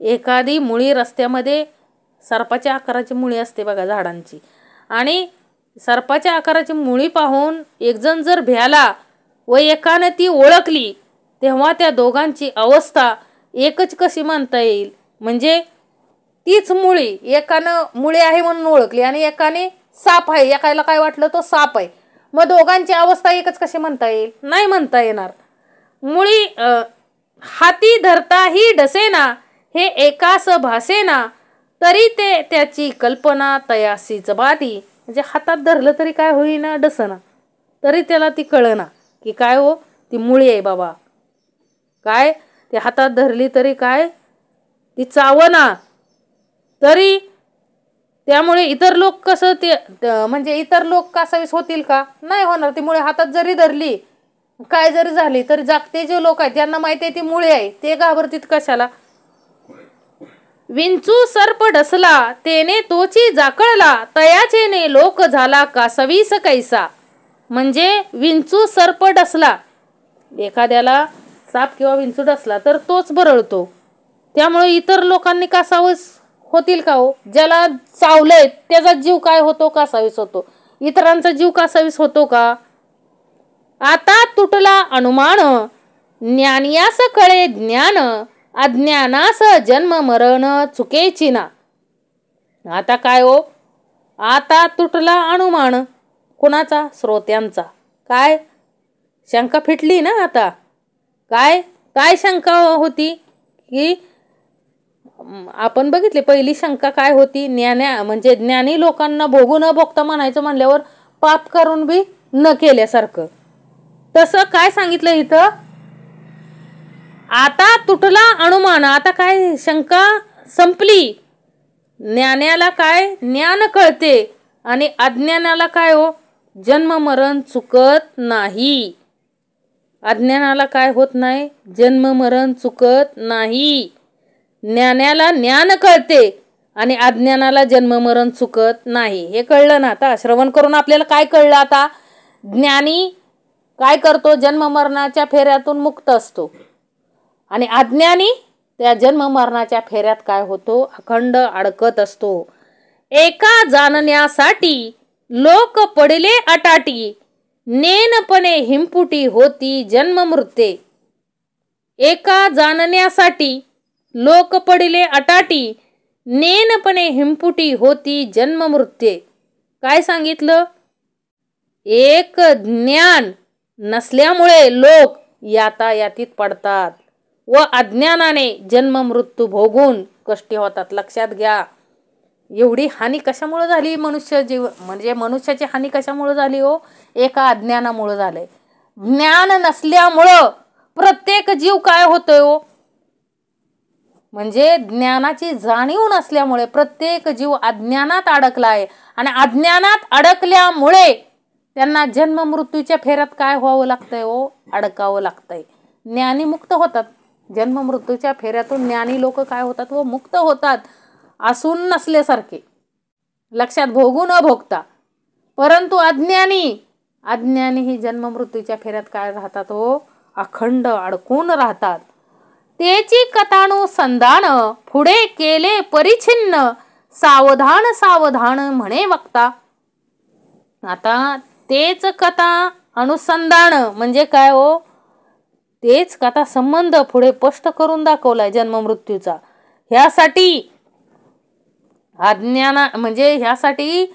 एखादी मुळी रस्त्यामध्ये सर्पाच्या आकाराची मुळी असते बघा झाडांची, आणि सर्पाच्या आकाराची मुळी पाहून एकजण जर भ्याला व एकानं ती ओळखली, तेव्हा त्या दोघांची अवस्था एकच कशी म्हणता येईल? म्हणजे तीच मुळी एकानं मुळी आहे म्हणून ओळखली आणि एकाने साप आहे, एकाला काय वाटलं तो साप आहे, मग दोघांची अवस्था एकच कशी म्हणता येईल? नाही म्हणता येणार. मुळी हाती धरताही डसेना, हे एकास भासेना, तरी ते त्याची कल्पना तयासीच बाधी. म्हणजे हातात धरलं तरी काय होईना, डसना, तरी त्याला ती कळना की काय हो ती मुळी आहे बाबा. काय ते हातात धरली तरी काय ती चावना, तरी त्यामुळे इतर लोक कसं ते म्हणजे इतर लोक कासावीस होतील का? नाही होणार. ती मुळे हातात जरी धरली काय जरी झाली तरी जागते जे लोक आहेत त्यांना माहिती आहे ती मुळे आहे, ते घाबरतीत कशाला? विंचू सर्प डसला, तेने तोची जाकळला, तयाचेने लोक झाला कासवीस कैसा. म्हणजे विंचू सर्प डसला, एखाद्याला साप किंवा विंचू डसला तर तोच बरळतो, त्यामुळे इतर लोकांनी कासावीस होतील का हो? ज्याला चावलंय त्याचा जीव काय होतो? कासावीस होतो. इतरांचा जीव कासावीस होतो का? आता तुटला अनुमान, ज्ञानियास कळे ज्ञान, अज्ञानास जन्म मरण चुकेची ना. आता काय हो? आता तुटला अनुमान कुणाचा? श्रोत्यांचा. काय शंका फिटली ना आता? काय काय शंका होती की आपण बघितले पहिली शंका काय होती? म्हणजे ज्ञानी लोकांना भोगू न भोगता म्हणायचं म्हणल्यावर पाप करून बी न केल्यासारखं. तसं काय सांगितलं इथं? आता तुटला अनुमान, आता काय शंका संपली. ज्ञानाला काय ज्ञान कळते आणि अज्ञानाला काय हो? जन्म मरण चुकत नाही. अज्ञानाला काय होत नाही? जन्म मरण चुकत नाही. ज्ञानाला ज्ञान कळते आणि अज्ञानाला जन्म मरण चुकत नाही. हे कळलं ना आता? श्रवण करून आपल्याला काय कळलं आता? ज्ञानी काय करतो? जन्म मरणाच्या फेऱ्यातून मुक्त असतो आणि अज्ञानी त्या जन्म मरणाच्या फेऱ्यात काय होतो? अखंड अडकत असतो. एका जाणण्यासाठी लोक पडले अटाटी, नेनपणे हिंपुटी होती जन्म मृत्ये. एका जाणण्यासाठी लोक पडले अटाटी, नेनपणे हिंपुटी होती जन्म मृत्ये. काय सांगितलं? एक ज्ञान नसल्यामुळे लोक यातायातीत पडतात व अज्ञानाने जन्म मृत्यू भोगून कष्टी होतात. लक्षात घ्या. एवढी हानी कशामुळे झाली? मनुष्य जीव म्हणजे मनुष्याची हानी कशामुळे झाली हो? एका अज्ञानामुळे झालंय. ज्ञान नसल्यामुळं प्रत्येक जीव काय होतोय हो? म्हणजे ज्ञानाची जाणीव नसल्यामुळे प्रत्येक जीव अज्ञानात अडकला आहे आणि अज्ञानात अडकल्यामुळे त्यांना जन्म मृत्यूच्या फेऱ्यात काय व्हावं लागतंय हो? अडकावं लागतंय. ज्ञानी मुक्त होतात. जन्म मृत्यूच्या फेऱ्यातून ज्ञानी लोक काय होतात व मुक्त होतात, असून नसल्यासारखे, लक्षात भोगू न भोगता. परंतु अज्ञानी ही जन्म मृत्यूच्या फेऱ्यात काय राहतात हो? अखंड अडकून राहतात. तेची कथानुसंधान पुढे केले परिच्छिन्न, सावधान सावधान म्हणे वक्ता. आता तेच कथा अनुसंधान म्हणजे काय हो? तेच कथा संबंध पुढे स्पष्ट करून दाखवलाय जन्म मृत्यूचा. ह्यासाठी म्हणजे ह्यासाठी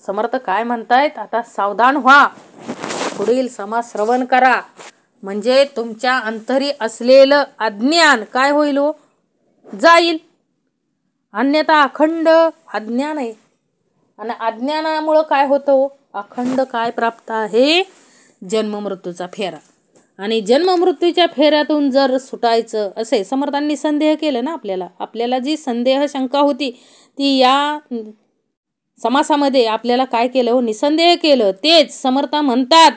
समर्थ काय म्हणतायत? आता सावधान व्हा, पुढील समास श्रवण करा, म्हणजे तुमच्या अंतरी असलेलं अज्ञान काय होईल हो? जाईल. अन्यथा अखंड अज्ञान आहे आणि अज्ञानामुळं काय होतं? अखंड काय प्राप्त आहे? जन्म मृत्यूचा फेरा. आणि जन्म मृत्यूच्या फेऱ्यातून जर सुटायचं असे समर्थांनी संदेह केलं ना आपल्याला जी संदेह शंका होती ती या समासामध्ये आपल्याला काय केलं हो, निसंदेह केलं. तेच समर्थ म्हणतात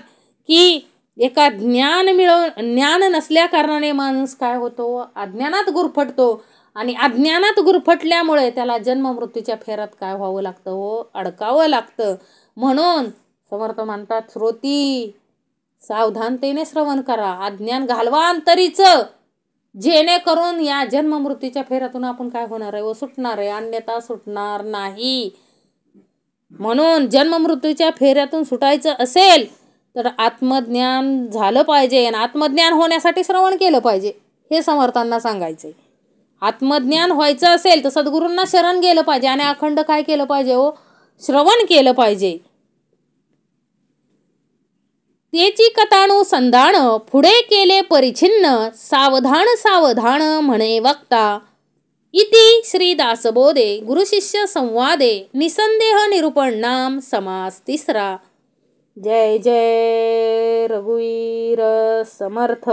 की एका ज्ञान नसल्या कारणाने माणूस काय होतो, अज्ञानात गुरफटतो आणि अज्ञानात गुरफटल्यामुळे त्याला जन्म मृत्यूच्या फेऱ्यात काय व्हावं लागतं हो, अडकावं लागतं. म्हणून समर्थ म्हणतात, श्रोती सावधानतेने श्रवण करा, अज्ञान घालवा अंतरीचं, जेणेकरून या जन्म मृत्यूच्या फेऱ्यातून आपण काय होणार आहे, सुटणार आहे, अन्यथा सुटणार नाही. म्हणून जन्म मृत्यूच्या फेऱ्यातून सुटायचं असेल तर आत्मज्ञान झालं पाहिजे आणि आत्मज्ञान होण्यासाठी श्रवण केलं पाहिजे, हे समर्थांना सांगायचंय. आत्मज्ञान व्हायचं असेल तर सद्गुरूंना शरण गेलं पाहिजे आणि अखंड काय केलं पाहिजे हो, श्रवण केलं पाहिजे. तेची कथानुसंधान पुढे केले परिच्छिन्न, सावधान सावधान म्हणे वक्ता. इति श्री दासबोधे गुरुशिष्य संवादे निसंदेह निरूपण नाम समास तिसरा. जय जय रघुवीर समर्थ.